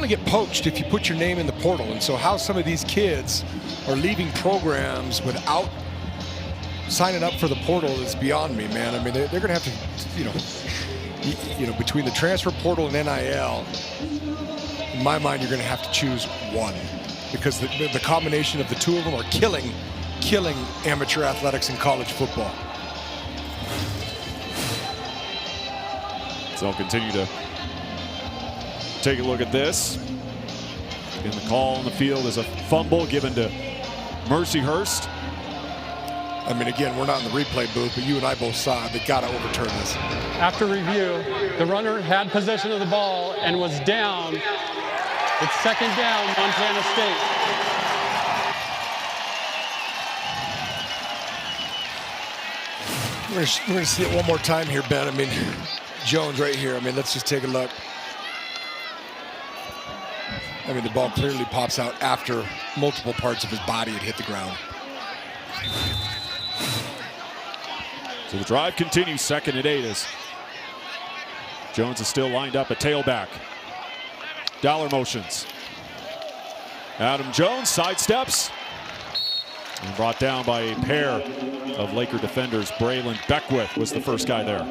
get poached if you put your name in the portal. And so how some of these kids are leaving programs without signing up for the portal is beyond me, man. I mean, they're going to have to, you know, between the transfer portal and NIL, in my mind, you're going to have to choose one, because the combination of the two of them are killing amateur athletics in college football. So I'll continue to take a look at this. And the call on the field is a fumble given to Mercyhurst. I mean, again, we're not in the replay booth, but you and I both saw it. They got to overturn this. After review, the runner had possession of the ball and was down. It's second down, Montana State. We're going to see it one more time here, Ben. I mean, Jones right here. I mean, let's just take a look. I mean, the ball clearly pops out after multiple parts of his body had hit the ground. So the drive continues, 2nd and 8 as Jones is still lined up at tailback. Dollar motions. Adam Jones sidesteps and brought down by a pair of Laker defenders. Braylon Beckwith was the first guy there.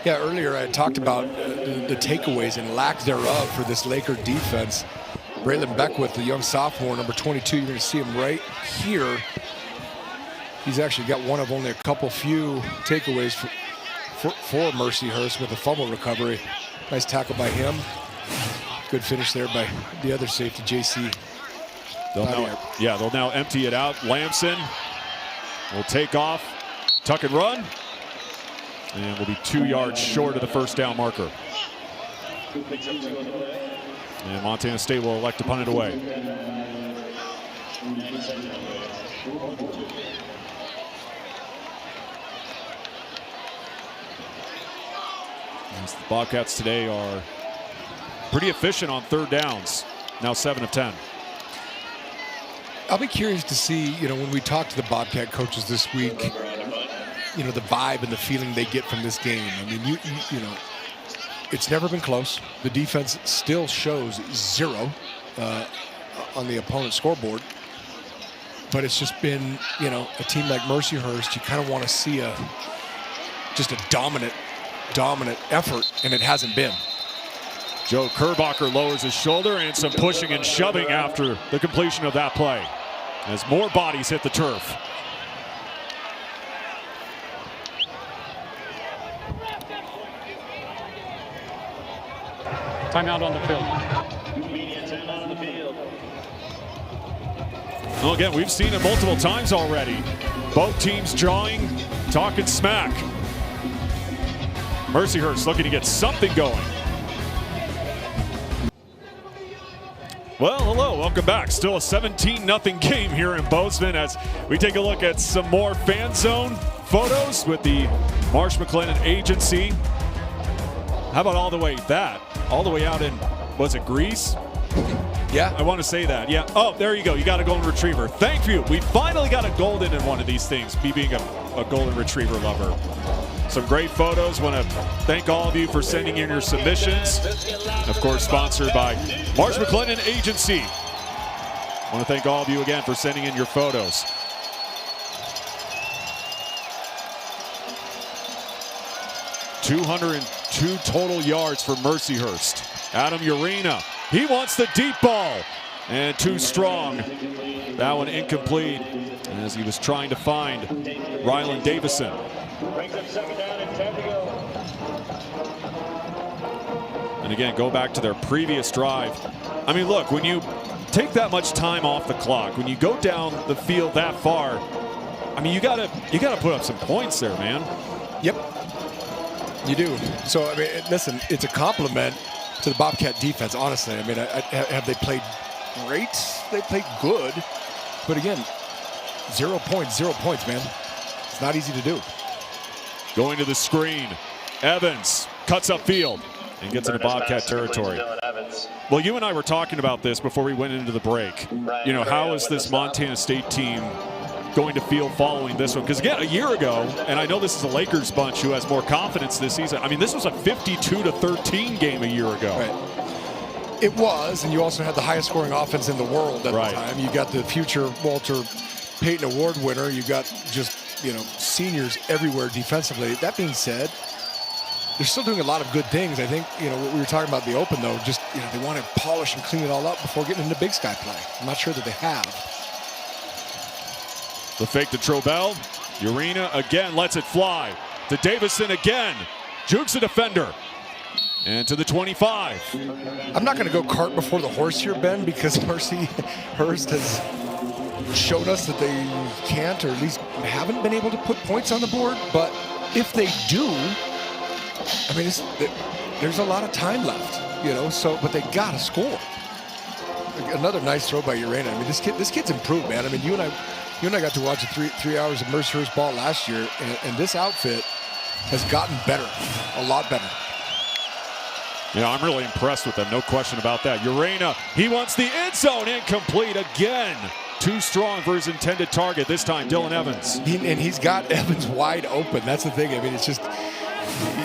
Yeah, earlier I had talked about the takeaways and lack thereof for this Laker defense. Braylon Beckwith, the young sophomore, number 22, you're going to see him right here. He's actually got one of only a couple few takeaways for Mercyhurst with a fumble recovery. Nice tackle by him. Good finish there by the other safety, JC. They'll now empty it out. Lamson will take off, tuck and run, and will be 2 yards short of the first down marker. And Montana State will elect to punt it away. The Bobcats today are pretty efficient on 3rd downs, now 7 of 10. I'll be curious to see, you know, when we talk to the Bobcat coaches this week, you know, the vibe and the feeling they get from this game. I mean, you know, it's never been close. The defense still shows 0 on the opponent's scoreboard. But it's just been, you know, a team like Mercyhurst, you kind of want to see just a dominant effort, and it hasn't been. Joe Kerbacher lowers his shoulder, and some pushing and shoving after the completion of that play as more bodies hit the turf. Timeout on the field. Well, again, we've seen it multiple times already. Both teams drawing, talking smack. Mercyhurst looking to get something going. Well, hello, welcome back. Still a 17-0 game here in Bozeman as we take a look at some more fan zone photos with the Marsh McLennan Agency. How about all the way out in, was it Greece? Yeah. I want to say that, yeah. Oh, there you go. You got a golden retriever. Thank you. We finally got a golden in one of these things, me being a golden retriever lover. Some great photos. Want to thank all of you for sending in your submissions. Of course, sponsored by Marsh McLennan Agency. Want to thank all of you again for sending in your photos. .202 total yards for Mercyhurst. Adam Urena, he wants the deep ball, and too strong. That one incomplete as he was trying to find Rylan Davison. And again, go back to their previous drive. I mean, look, when you take that much time off the clock, when you go down the field that far, I mean, you gotta put up some points there, man. Yep. You do. So, I mean, listen, it's a compliment to the Bobcat defense, honestly. I mean, have they played great? They played good. But again, 0 points, man. It's not easy to do. Going to the screen. Evans cuts upfield and gets into Bobcat territory. Well, you and I were talking about this before we went into the break. You know, how is this Montana State team going to feel following this one? Because again, a year ago, and I know this is a Lakers bunch who has more confidence this season. I mean, this was a 52-13 game a year ago. Right. It was, and you also had the highest scoring offense in the world at the time. You got the future Walter Payton Award winner. You got just, you know, seniors everywhere defensively. That being said, they're still doing a lot of good things. I think, you know, what we were talking about in the open, though, just, you know, they want to polish and clean it all up before getting into Big Sky play. I'm not sure that they have. The fake to Trobell. Urena again lets it fly. To Davison again. Jukes a defender. And to the 25. I'm not going to go cart before the horse here, Ben, because Mercyhurst has shown us that they can't, or at least haven't been able to put points on the board. But if they do, I mean, there's a lot of time left, you know. So, but they got to score. Another nice throw by Urena. I mean, this kid's improved, man. I mean, you and I got to watch 3 hours of Mercyhurst ball last year, and this outfit has gotten better, a lot better. Yeah, I'm really impressed with them, no question about that. Urena, he wants the end zone, incomplete again. Too strong for his intended target, this time Dylan Evans. And he's got Evans wide open. That's the thing. I mean, it's just,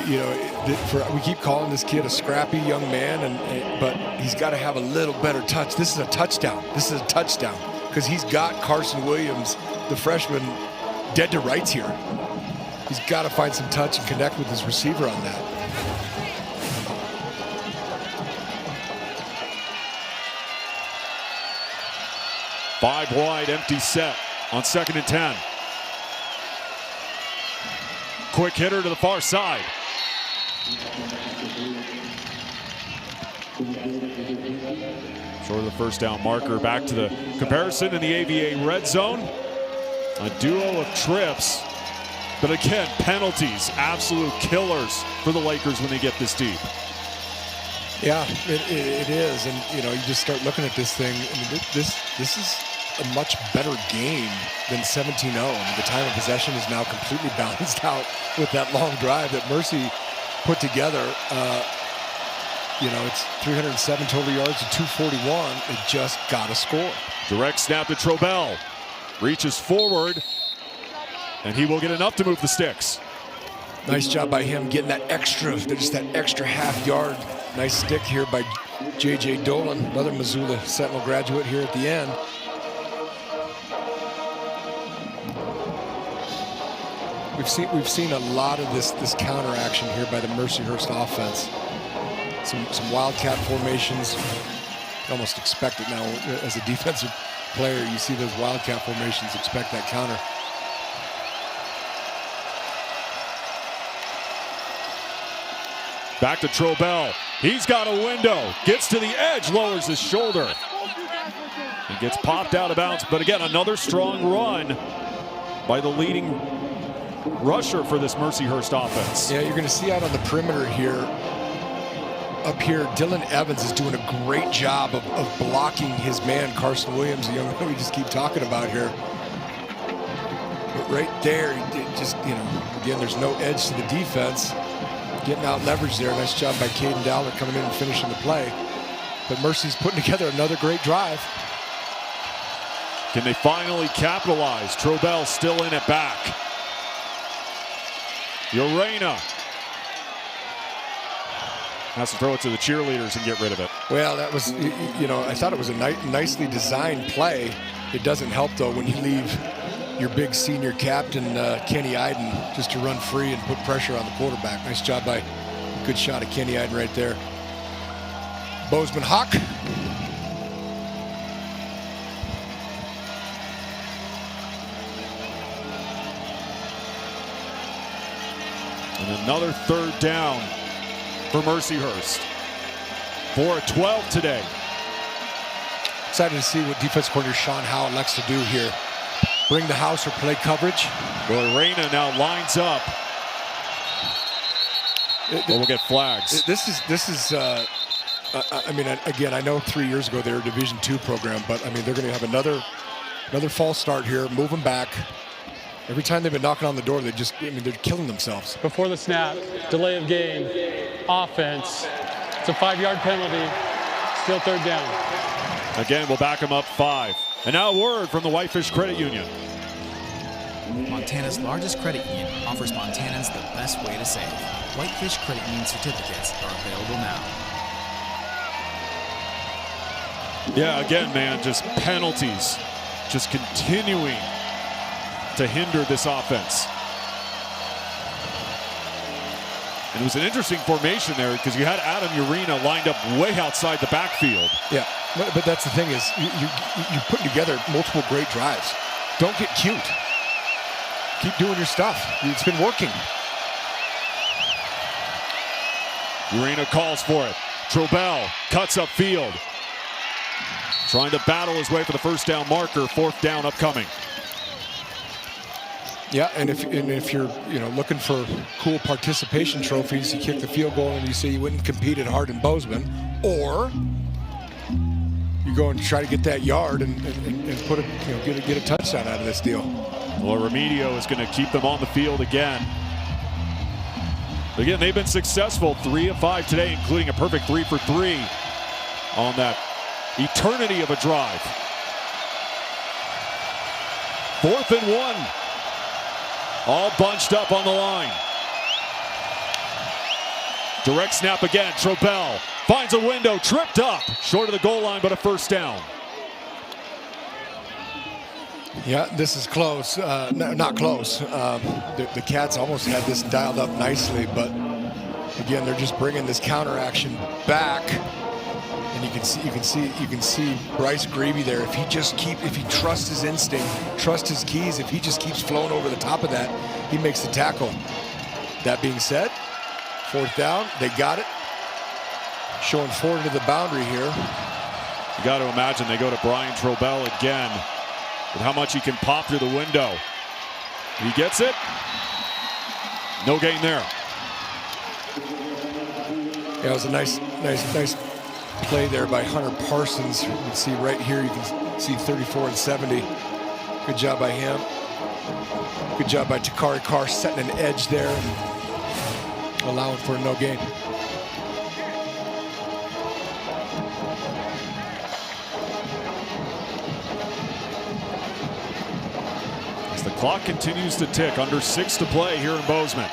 you know, we keep calling this kid a scrappy young man, but he's got to have a little better touch. This is a touchdown. Because he's got Carson Williams, the freshman, dead to rights here. He's got to find some touch and connect with his receiver on that. Five wide, empty set on 2nd and 10. Quick hitter to the far side. Short of the first down marker. Back to the comparison in the AVA red zone. A duo of trips. But again, penalties, absolute killers for the Lakers when they get this deep. Yeah, it is. And, you know, you just start looking at this thing. I mean, this is a much better game than 17-0. I mean, the time of possession is now completely balanced out with that long drive that Mercy put together. You know, it's 307 total yards to 241. It just got to score. Direct snap to Trobell. Reaches forward, and he will get enough to move the sticks. Nice job by him getting that extra, just that extra half yard. Nice stick here by J.J. Dolan, another Missoula Sentinel graduate here at the end. We've seen a lot of this counter action here by the Mercyhurst offense. Some wildcat formations. You almost expect it now as a defensive player. You see those wildcat formations, expect that counter. Back to Trobell. He's got a window. Gets to the edge, lowers his shoulder. And gets popped out of bounds. But again, another strong run by the leading rusher for this Mercyhurst offense. Yeah, you're going to see out on the perimeter here. Up here, Dylan Evans is doing a great job of blocking his man, Carson Williams, the young man we just keep talking about here. But right there, just, you know, again, there's no edge to the defense. Getting out leverage there. Nice job by Caden Dowler coming in and finishing the play. But Mercy's putting together another great drive. Can they finally capitalize? Trobell still in it back. Urena has to throw it to the cheerleaders and get rid of it. Well, that was, you know, I thought it was a nicely designed play. It doesn't help, though, when you leave your big senior captain, Kenny Iden, just to run free and put pressure on the quarterback. Nice job by, good shot of Kenny Iden right there. Bozeman Hawk. And another third down for Mercyhurst. 4-12 today. Excited to see what defense coordinator Sean Howell likes to do here. Bring the house or play coverage. Well, Urena now lines up. we'll get flags. This is. I mean, again, I know 3 years ago they were a Division II program, but I mean they're going to have another false start here. Move them back. Every time they've been knocking on the door, they're killing themselves. Before the snap, delay of game, offense. It's a 5-yard penalty. Still third down. Again, we'll back them up 5. And now a word from the Whitefish Credit Union. Montana's largest credit union offers Montanans the best way to save. Whitefish Credit Union certificates are available now. Yeah, again, man, just penalties. Just continuing to hinder this offense. And it was an interesting formation there because you had Adam Urena lined up way outside the backfield. Yeah, but that's the thing is you're putting together multiple great drives. Don't get cute. Keep doing your stuff. It's been working. Urena calls for it. Trobell cuts upfield. Trying to battle his way for the first down marker. 4th down upcoming. Yeah, and if you're looking for cool participation trophies, you kick the field goal and you say you wouldn't compete at Hardin Bozeman, or you go and try to get that yard and put a get a touchdown out of this deal. Well, Remedio is going to keep them on the field again. Again, they've been successful 3 of 5 today, including a perfect 3 for 3 on that eternity of a drive. 4th and 1. All bunched up on the line. Direct snap again. Trobell finds a window, tripped up, short of the goal line, but a first down. Yeah, this is close. No, not close. The Cats almost had this dialed up nicely, but again, they're just bringing this counter action back. And you can see Bryce Grebe there. If he trusts his instinct, trusts his keys, if he just keeps flowing over the top of that, he makes the tackle. That being said, 4th down, they got it. Showing forward to the boundary here. You got to imagine they go to Brian Trobell again with how much he can pop through the window. He gets it. No gain there. Yeah, it was a nice play there by Hunter Parsons. You can see right here, you can see 34 and 70. Good job by him. Good job by Takari Carr setting an edge there and allowing for a no gain. As the clock continues to tick, under 6 to play here in Bozeman.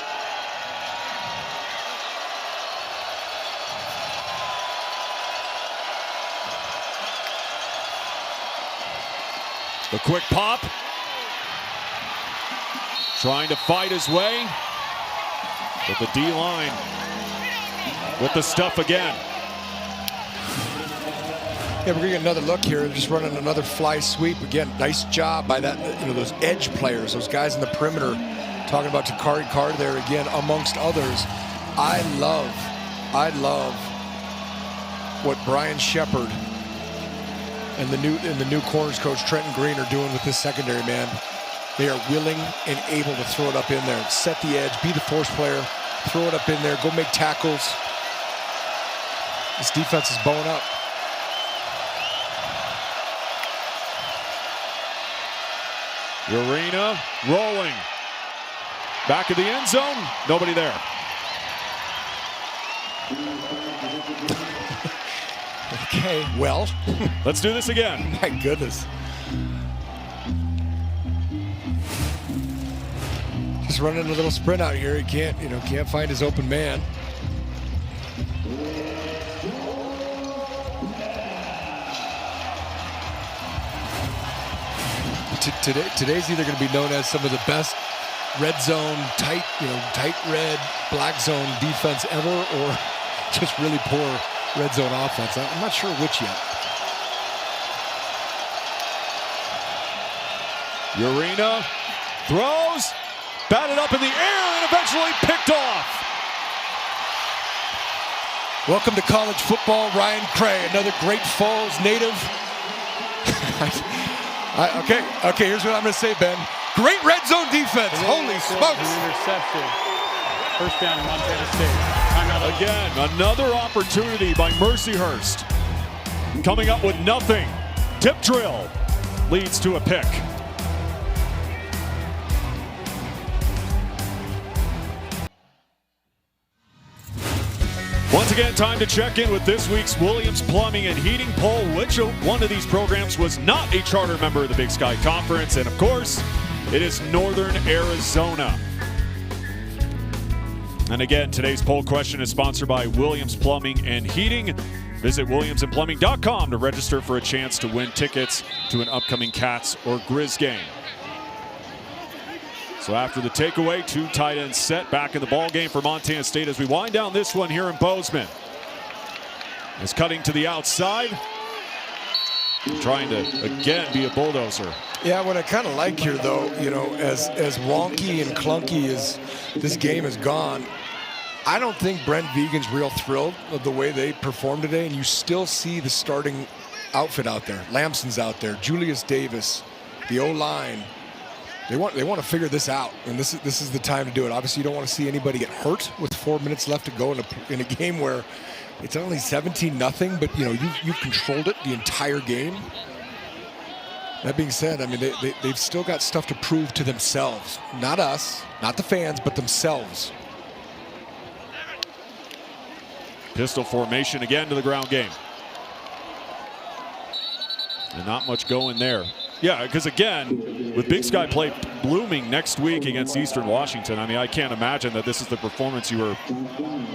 The quick pop. Trying to fight his way. But the D-line with the stuff again. Yeah, we're gonna get another look here. Just running another fly sweep. Again, nice job by that, those edge players, those guys in the perimeter. Talking about Takari Carr there again, amongst others. I love what Brian Shepard and the new corners coach Trenton Green are doing with this secondary, man. They are willing and able to throw it up in there, set the edge, be the force player, throw it up in there, go make tackles. This defense is bowing up. Urena rolling. Back of the end zone, nobody there. Okay, well. Let's do this again. My goodness. Just running a little sprint out here. He can't find his open man. Today's either going to be known as some of the best red zone, tight red, black zone defense ever, or just really poor red zone offense. I'm not sure which yet. Urena throws, batted up in the air, and eventually picked off. Welcome to college football, Ryan Cray, another Great Falls native. Okay, here's what I'm going to say, Ben. Great red zone defense. Holy smokes. Interception. First down, Montana State. Timeout. Again, another opportunity by Mercyhurst. Coming up with nothing. Tip drill leads to a pick. Once again, time to check in with this week's Williams Plumbing and Heating poll. Which one of these programs was not a charter member of the Big Sky Conference? And of course, it is Northern Arizona. And again, today's poll question is sponsored by Williams Plumbing and Heating. Visit williamsandplumbing.com to register for a chance to win tickets to an upcoming Cats or Grizz game. So after the takeaway, 2 tight ends set back in the ball game for Montana State as we wind down this one here in Bozeman. Is cutting to the outside, trying to again be a bulldozer. Yeah, what I kind of like here, though, you know, as wonky and clunky as this game has gone, I don't think Brent Vigen's real thrilled of the way they performed today, and you still see the starting outfit out there. Lamson's out there, Julius Davis, the O-line. They want to figure this out, and this is the time to do it. Obviously, you don't want to see anybody get hurt with 4 minutes left to go in a game where it's only 17-0, but you know you've controlled it the entire game. That being said, I mean they've still got stuff to prove to themselves, not us, not the fans, but themselves. Pistol formation again to the ground game, and not much going there. Yeah, because again, with Big Sky play blooming next week against Eastern Washington, I mean, I can't imagine that this is the performance you were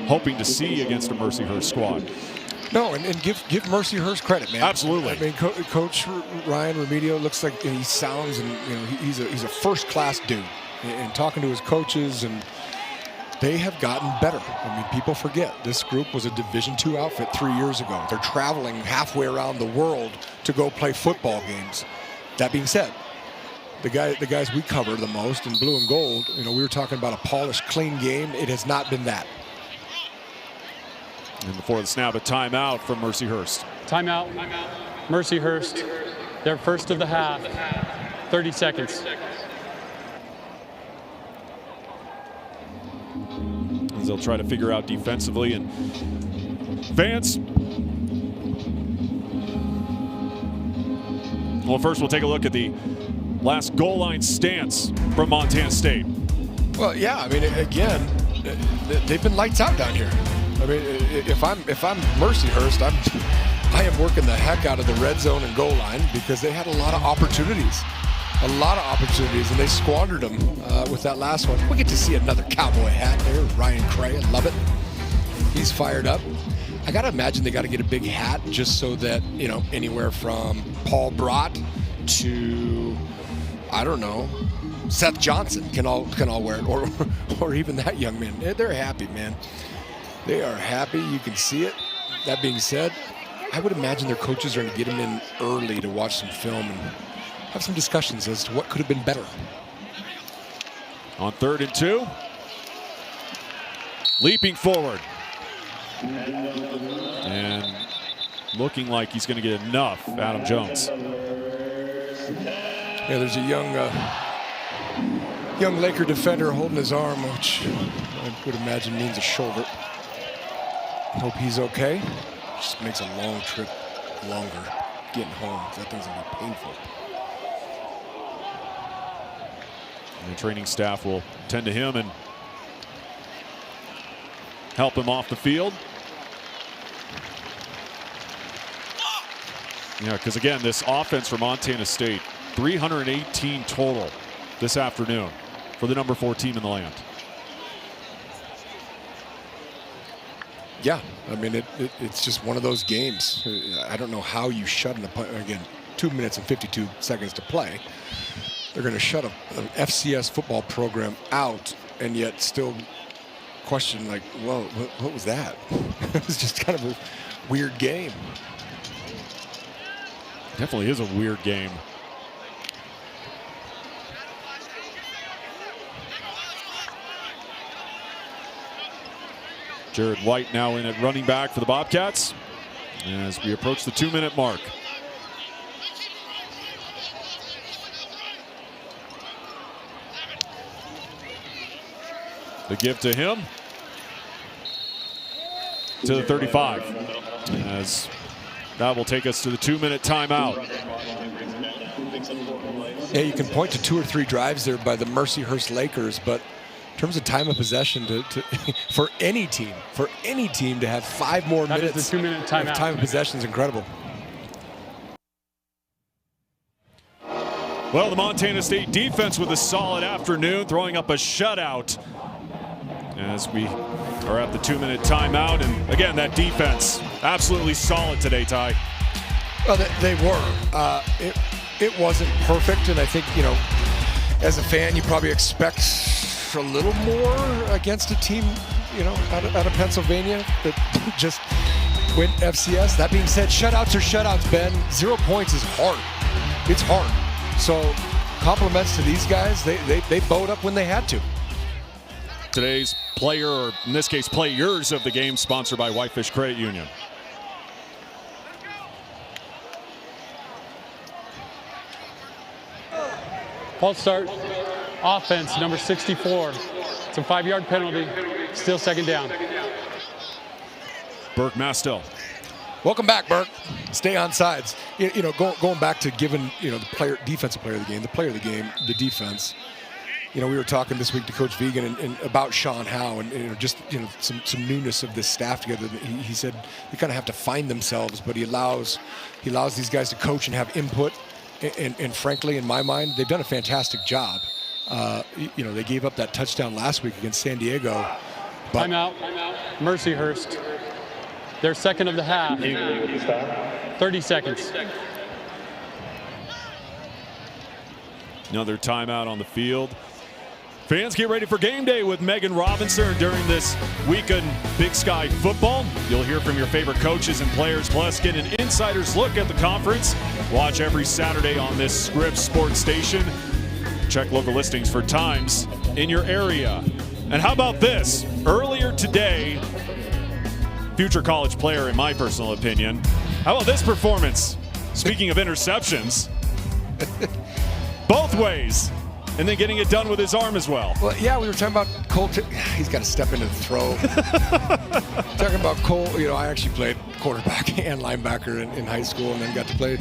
hoping to see against a Mercyhurst squad. No, and give Mercyhurst credit, man. Absolutely. I mean, Coach Ryan Remedio looks like he sounds, and you know, he's a first-class dude. And talking to his coaches, and they have gotten better. I mean, people forget this group was a Division II outfit 3 years ago. They're traveling halfway around the world to go play football games. That being said, the guys we cover the most in blue and gold, you know, we were talking about a polished, clean game. It has not been that. And before the snap, a timeout from Mercyhurst. Timeout. Mercyhurst, their first of the half. 30 seconds. As they'll try to figure out defensively, and Vance. Well, first we'll take a look at the last goal line stance from Montana State. Well, yeah, I mean, again, they've been lights out down here. I mean, if I'm Mercyhurst, I am working the heck out of the red zone and goal line because they had a lot of opportunities. And they squandered them with that last one. We get to see another cowboy hat there, Ryan Cray. I love it. He's fired up. I got to imagine they got to get a big hat just so that, you know, anywhere from Paul Brott to, I don't know, Seth Johnson can all wear it, or even that young man. They're happy, man. They are happy. You can see it. That being said, I would imagine their coaches are going to get them in early to watch some film and have some discussions as to what could have been better. On 3rd and 2. Leaping forward. And looking like he's going to get enough, Adam Jones. Yeah, there's a young Laker defender holding his arm, which I would imagine means a shoulder. Hope he's okay. Just makes a long trip longer getting home. That thing's going to be painful. And the training staff will tend to him and help him off the field. Yeah, because again, this offense for Montana State, 318 total this afternoon for the number 4 team in the land. Yeah, I mean, it's just one of those games. I don't know how you shut an opponent. Again, 2 minutes and 52 seconds to play. They're going to shut an FCS football program out and yet still question, like, whoa, what was that? It was just kind of a weird game. Definitely is a weird game. Jared White now in at running back for the Bobcats as we approach the 2-minute mark. The give to him. To the 35. As that will take us to the 2-minute timeout. Yeah, you can point to 2 or 3 drives there by the Mercyhurst Lakers, but in terms of time of possession, for any team to have 5 more minutes is the 2-minute timeout. of time of possession is incredible. Well, the Montana State defense with a solid afternoon, throwing up a shutout as we are at the 2-minute timeout. And again, that defense absolutely solid today, Ty. Well, they were. It wasn't perfect, and I think, you know, as a fan, you probably expect a little more against a team, you know, out of Pennsylvania that just went FCS. That being said, shutouts are shutouts, Ben. 0 points is hard. It's hard. So compliments to these guys. They bowed up when they had to. Today's player, or in this case players of the game, sponsored by Whitefish Credit Union. False start. Offense, number 64. It's a 5-yard penalty. Still second down. Burke Mastel. Welcome back, Burke. Stay on sides. You know, going back to giving, you know, the defensive player of the game, the defense. You know, we were talking this week to Coach Vegan and about Sean Howe and, you know, just, you know, some newness of this staff together. He said they kind of have to find themselves, but he allows these guys to coach and have input. And frankly, in my mind, they've done a fantastic job. You know, they gave up that touchdown last week against San Diego. But Timeout. Mercyhurst. Their second of the half. 30 seconds. Another timeout on the field. Fans, get ready for game day with Megan Robinson during this weekend Big Sky football. You'll hear from your favorite coaches and players, plus get an insider's look at the conference. Watch every Saturday on this Scripps Sports Station. Check local listings for times in your area. And how about this? Earlier today, future college player in my personal opinion. How about this performance? Speaking of interceptions, both ways. And then getting it done with his arm as well. Well, yeah, we were talking about Cole. He's got to step into the throw. Talking about Cole, you know, I actually played quarterback and linebacker in high school, and then got to play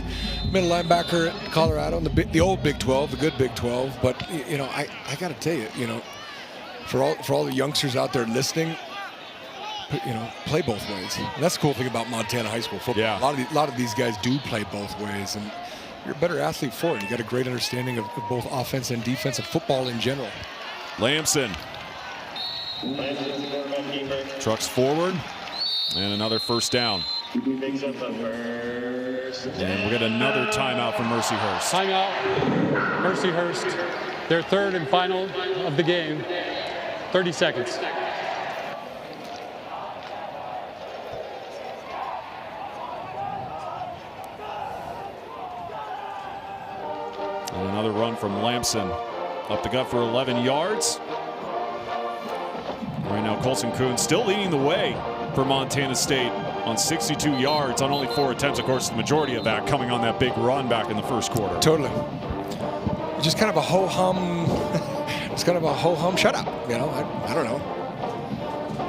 middle linebacker at Colorado in the old Big 12, the good Big 12. But, you know, I got to tell you, you know, for all the youngsters out there listening, you know, play both ways. And that's the cool thing about Montana high school football. Yeah. A lot of these guys do play both ways, and you're a better athlete for it. You got a great understanding of both offense and defense and football in general. Lamson trucks forward, and another first down. And we'll get another timeout from Mercyhurst. Timeout. Mercyhurst. Their third and final of the game. 30 seconds. And another run from Lamson up the gut for 11 yards. Right now, Colson Kuhn still leading the way for Montana State on 62 yards on only 4 attempts. Of course, the majority of that coming on that big run back in the first quarter. Totally. Just kind of a ho-hum. It's kind of a ho-hum shutout. You know, I don't know.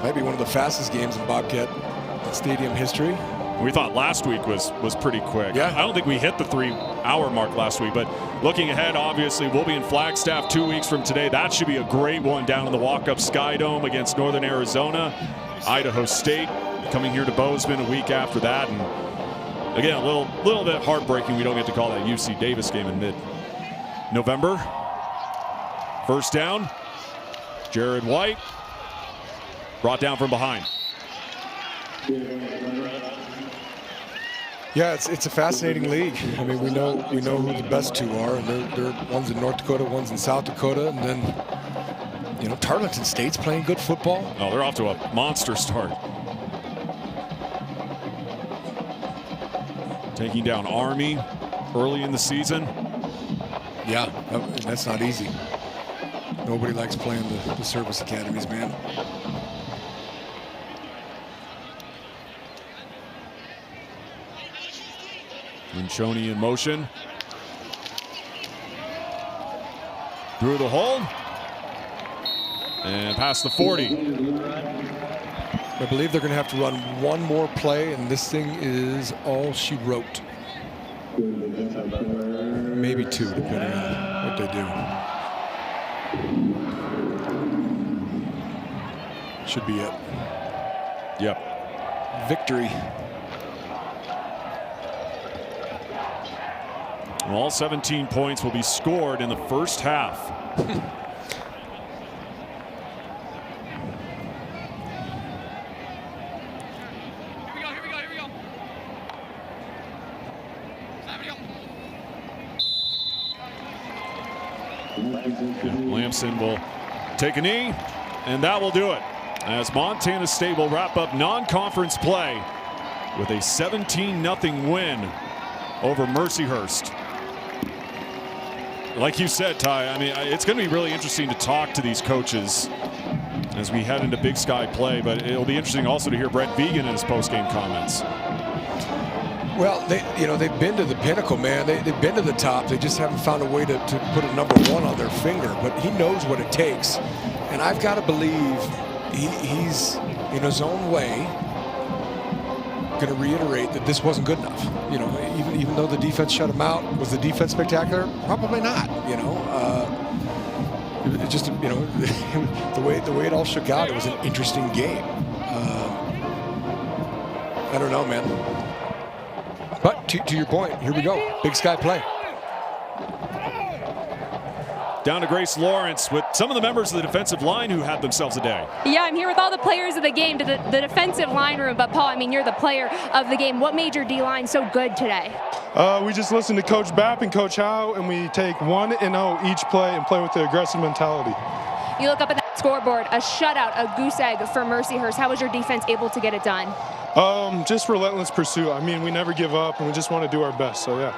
Might be one of the fastest games in Bobcat Stadium history. We thought last week was pretty quick. Yeah. I don't think we hit the 3-hour mark last week, but looking ahead, obviously, we'll be in Flagstaff 2 weeks from today. That should be a great one down in the walk-up Sky Dome against Northern Arizona. Idaho State coming here to Bozeman a week after that. And again, a little bit heartbreaking we don't get to call that UC Davis game in mid-November. First down, Jared White brought down from behind. Yeah, it's a fascinating league. I mean, we know who the best two are, and they're one's in North Dakota, one's in South Dakota, and then, you know, Tarleton State's playing good football. Oh, they're off to a monster start. Taking down Army early in the season. Yeah, that's not easy. Nobody likes playing the service academies, man. Minchoni in motion. Through the hole. And past the 40. I believe they're going to have to run one more play, and this thing is all she wrote. Maybe two, depending on what they do. Should be it. Yep. Victory. All 17 points will be scored in the first half. Lamson will take a knee, and that will do it, as Montana State will wrap up non-conference play with a 17-0 win over Mercyhurst. Like you said, Ty, I mean, it's going to be really interesting to talk to these coaches as we head into Big Sky play, but it'll be interesting also to hear Brett Vegan in his post-game comments. Well, they've been to the pinnacle, man. They've been to the top. They just haven't found a way to put a number one on their finger. But he knows what it takes, and I've got to believe he's in his own way going to reiterate that this wasn't good enough. You know, even though the defense shut him out, was the defense spectacular? Probably not. You know, it just the way it all shook out, it was an interesting game. I don't know, man. But to your point, here we go. Big Sky play. Down to Grace Lawrence with some of the members of the defensive line who had themselves a day. Yeah, I'm here with all the players of the game to the defensive line room. But Paul, I mean, you're the player of the game. What made your D-line so good today? We just listened to Coach Bapp and Coach Howe, and we take 1-0 each play and play with the aggressive mentality. You look up at that scoreboard, a shutout, a goose egg for Mercyhurst. How was your defense able to get it done? Just relentless pursuit. I mean, we never give up, and we just want to do our best, so yeah.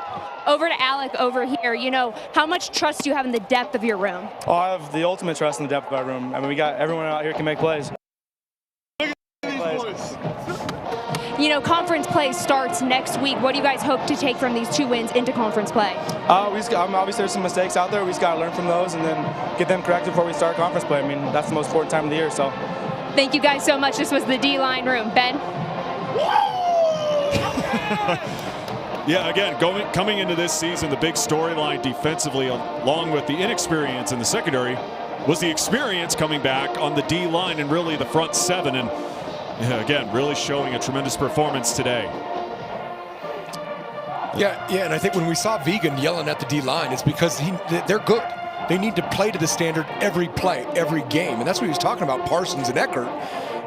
Over to Alec over here. You know, how much trust do you have in the depth of your room? Oh, I have the ultimate trust in the depth of our room. I mean, we got everyone out here can make plays. You know, conference play starts next week. What do you guys hope to take from these 2 wins into conference play? Obviously, there's some mistakes out there. We just got to learn from those and then get them corrected before we start conference play. I mean, that's the most important time of the year. So, thank you guys so much. This was the D-line room. Ben? Yeah, again, coming into this season, the big storyline defensively, along with the inexperience in the secondary, was the experience coming back on the D-line and really the front 7. And again, really showing a tremendous performance today. Yeah, and I think when we saw Vegan yelling at the D-line, it's because they're good. They need to play to the standard every play, every game. And that's what he was talking about, Parsons and Eckert.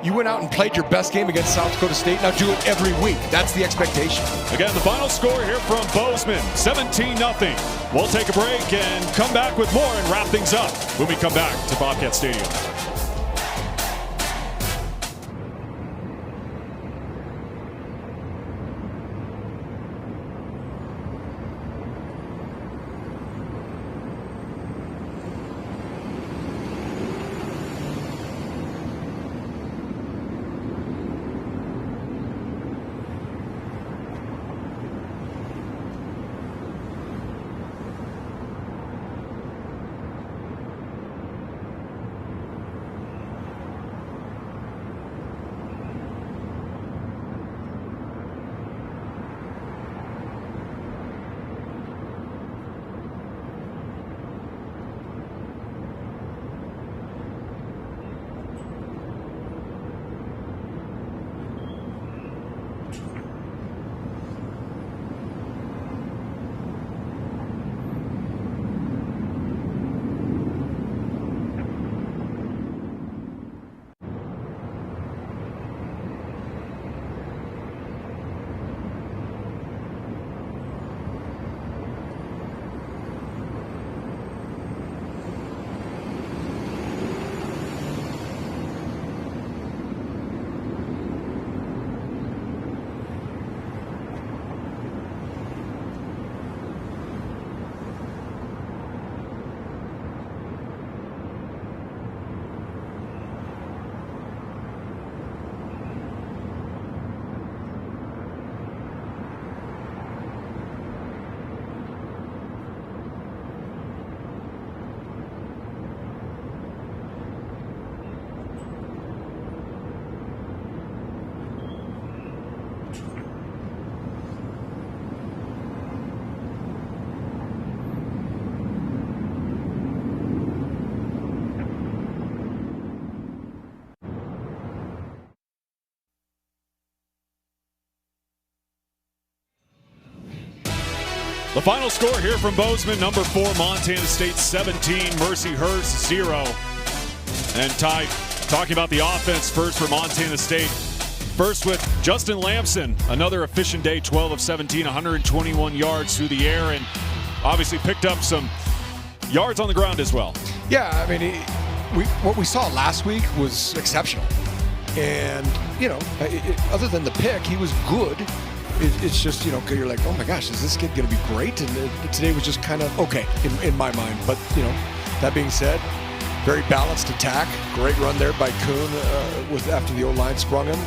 You went out and played your best game against South Dakota State. Now do it every week. That's the expectation. Again, the final score here from Bozeman, 17-0. We'll take a break and come back with more and wrap things up when we come back to Bobcat Stadium. The final score here from Bozeman, number 4, Montana State 17, Mercyhurst 0. And Ty, talking about the offense first for Montana State. First with Justin Lamson, another efficient day, 12 of 17, 121 yards through the air, and obviously picked up some yards on the ground as well. Yeah, I mean, what we saw last week was exceptional. And, other than the pick, he was good. It's just, you're like, oh my gosh, is this kid going to be great? And today was just kind of okay in my mind. But, that being said, very balanced attack. Great run there by Kuhn after the O-line sprung him.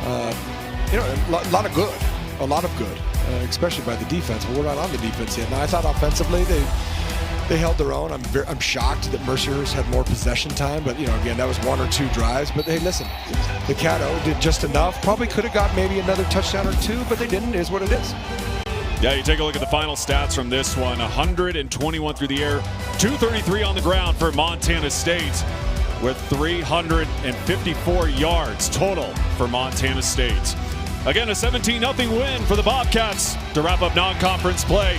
A lot of good, especially by the defense. But we're not on the defense yet. Now, I thought offensively they held their own. I'm shocked that Mercyhurst had more possession time, but again, that was 1 or 2 drives. But hey, listen, the Caddo did just enough. Probably could have got maybe another touchdown or 2, but they didn't. It is what it is. Yeah, you take a look at the final stats from this one: 121 through the air, 233 on the ground for Montana State, with 354 yards total for Montana State. Again, a 17-0 win for the Bobcats to wrap up non-conference play.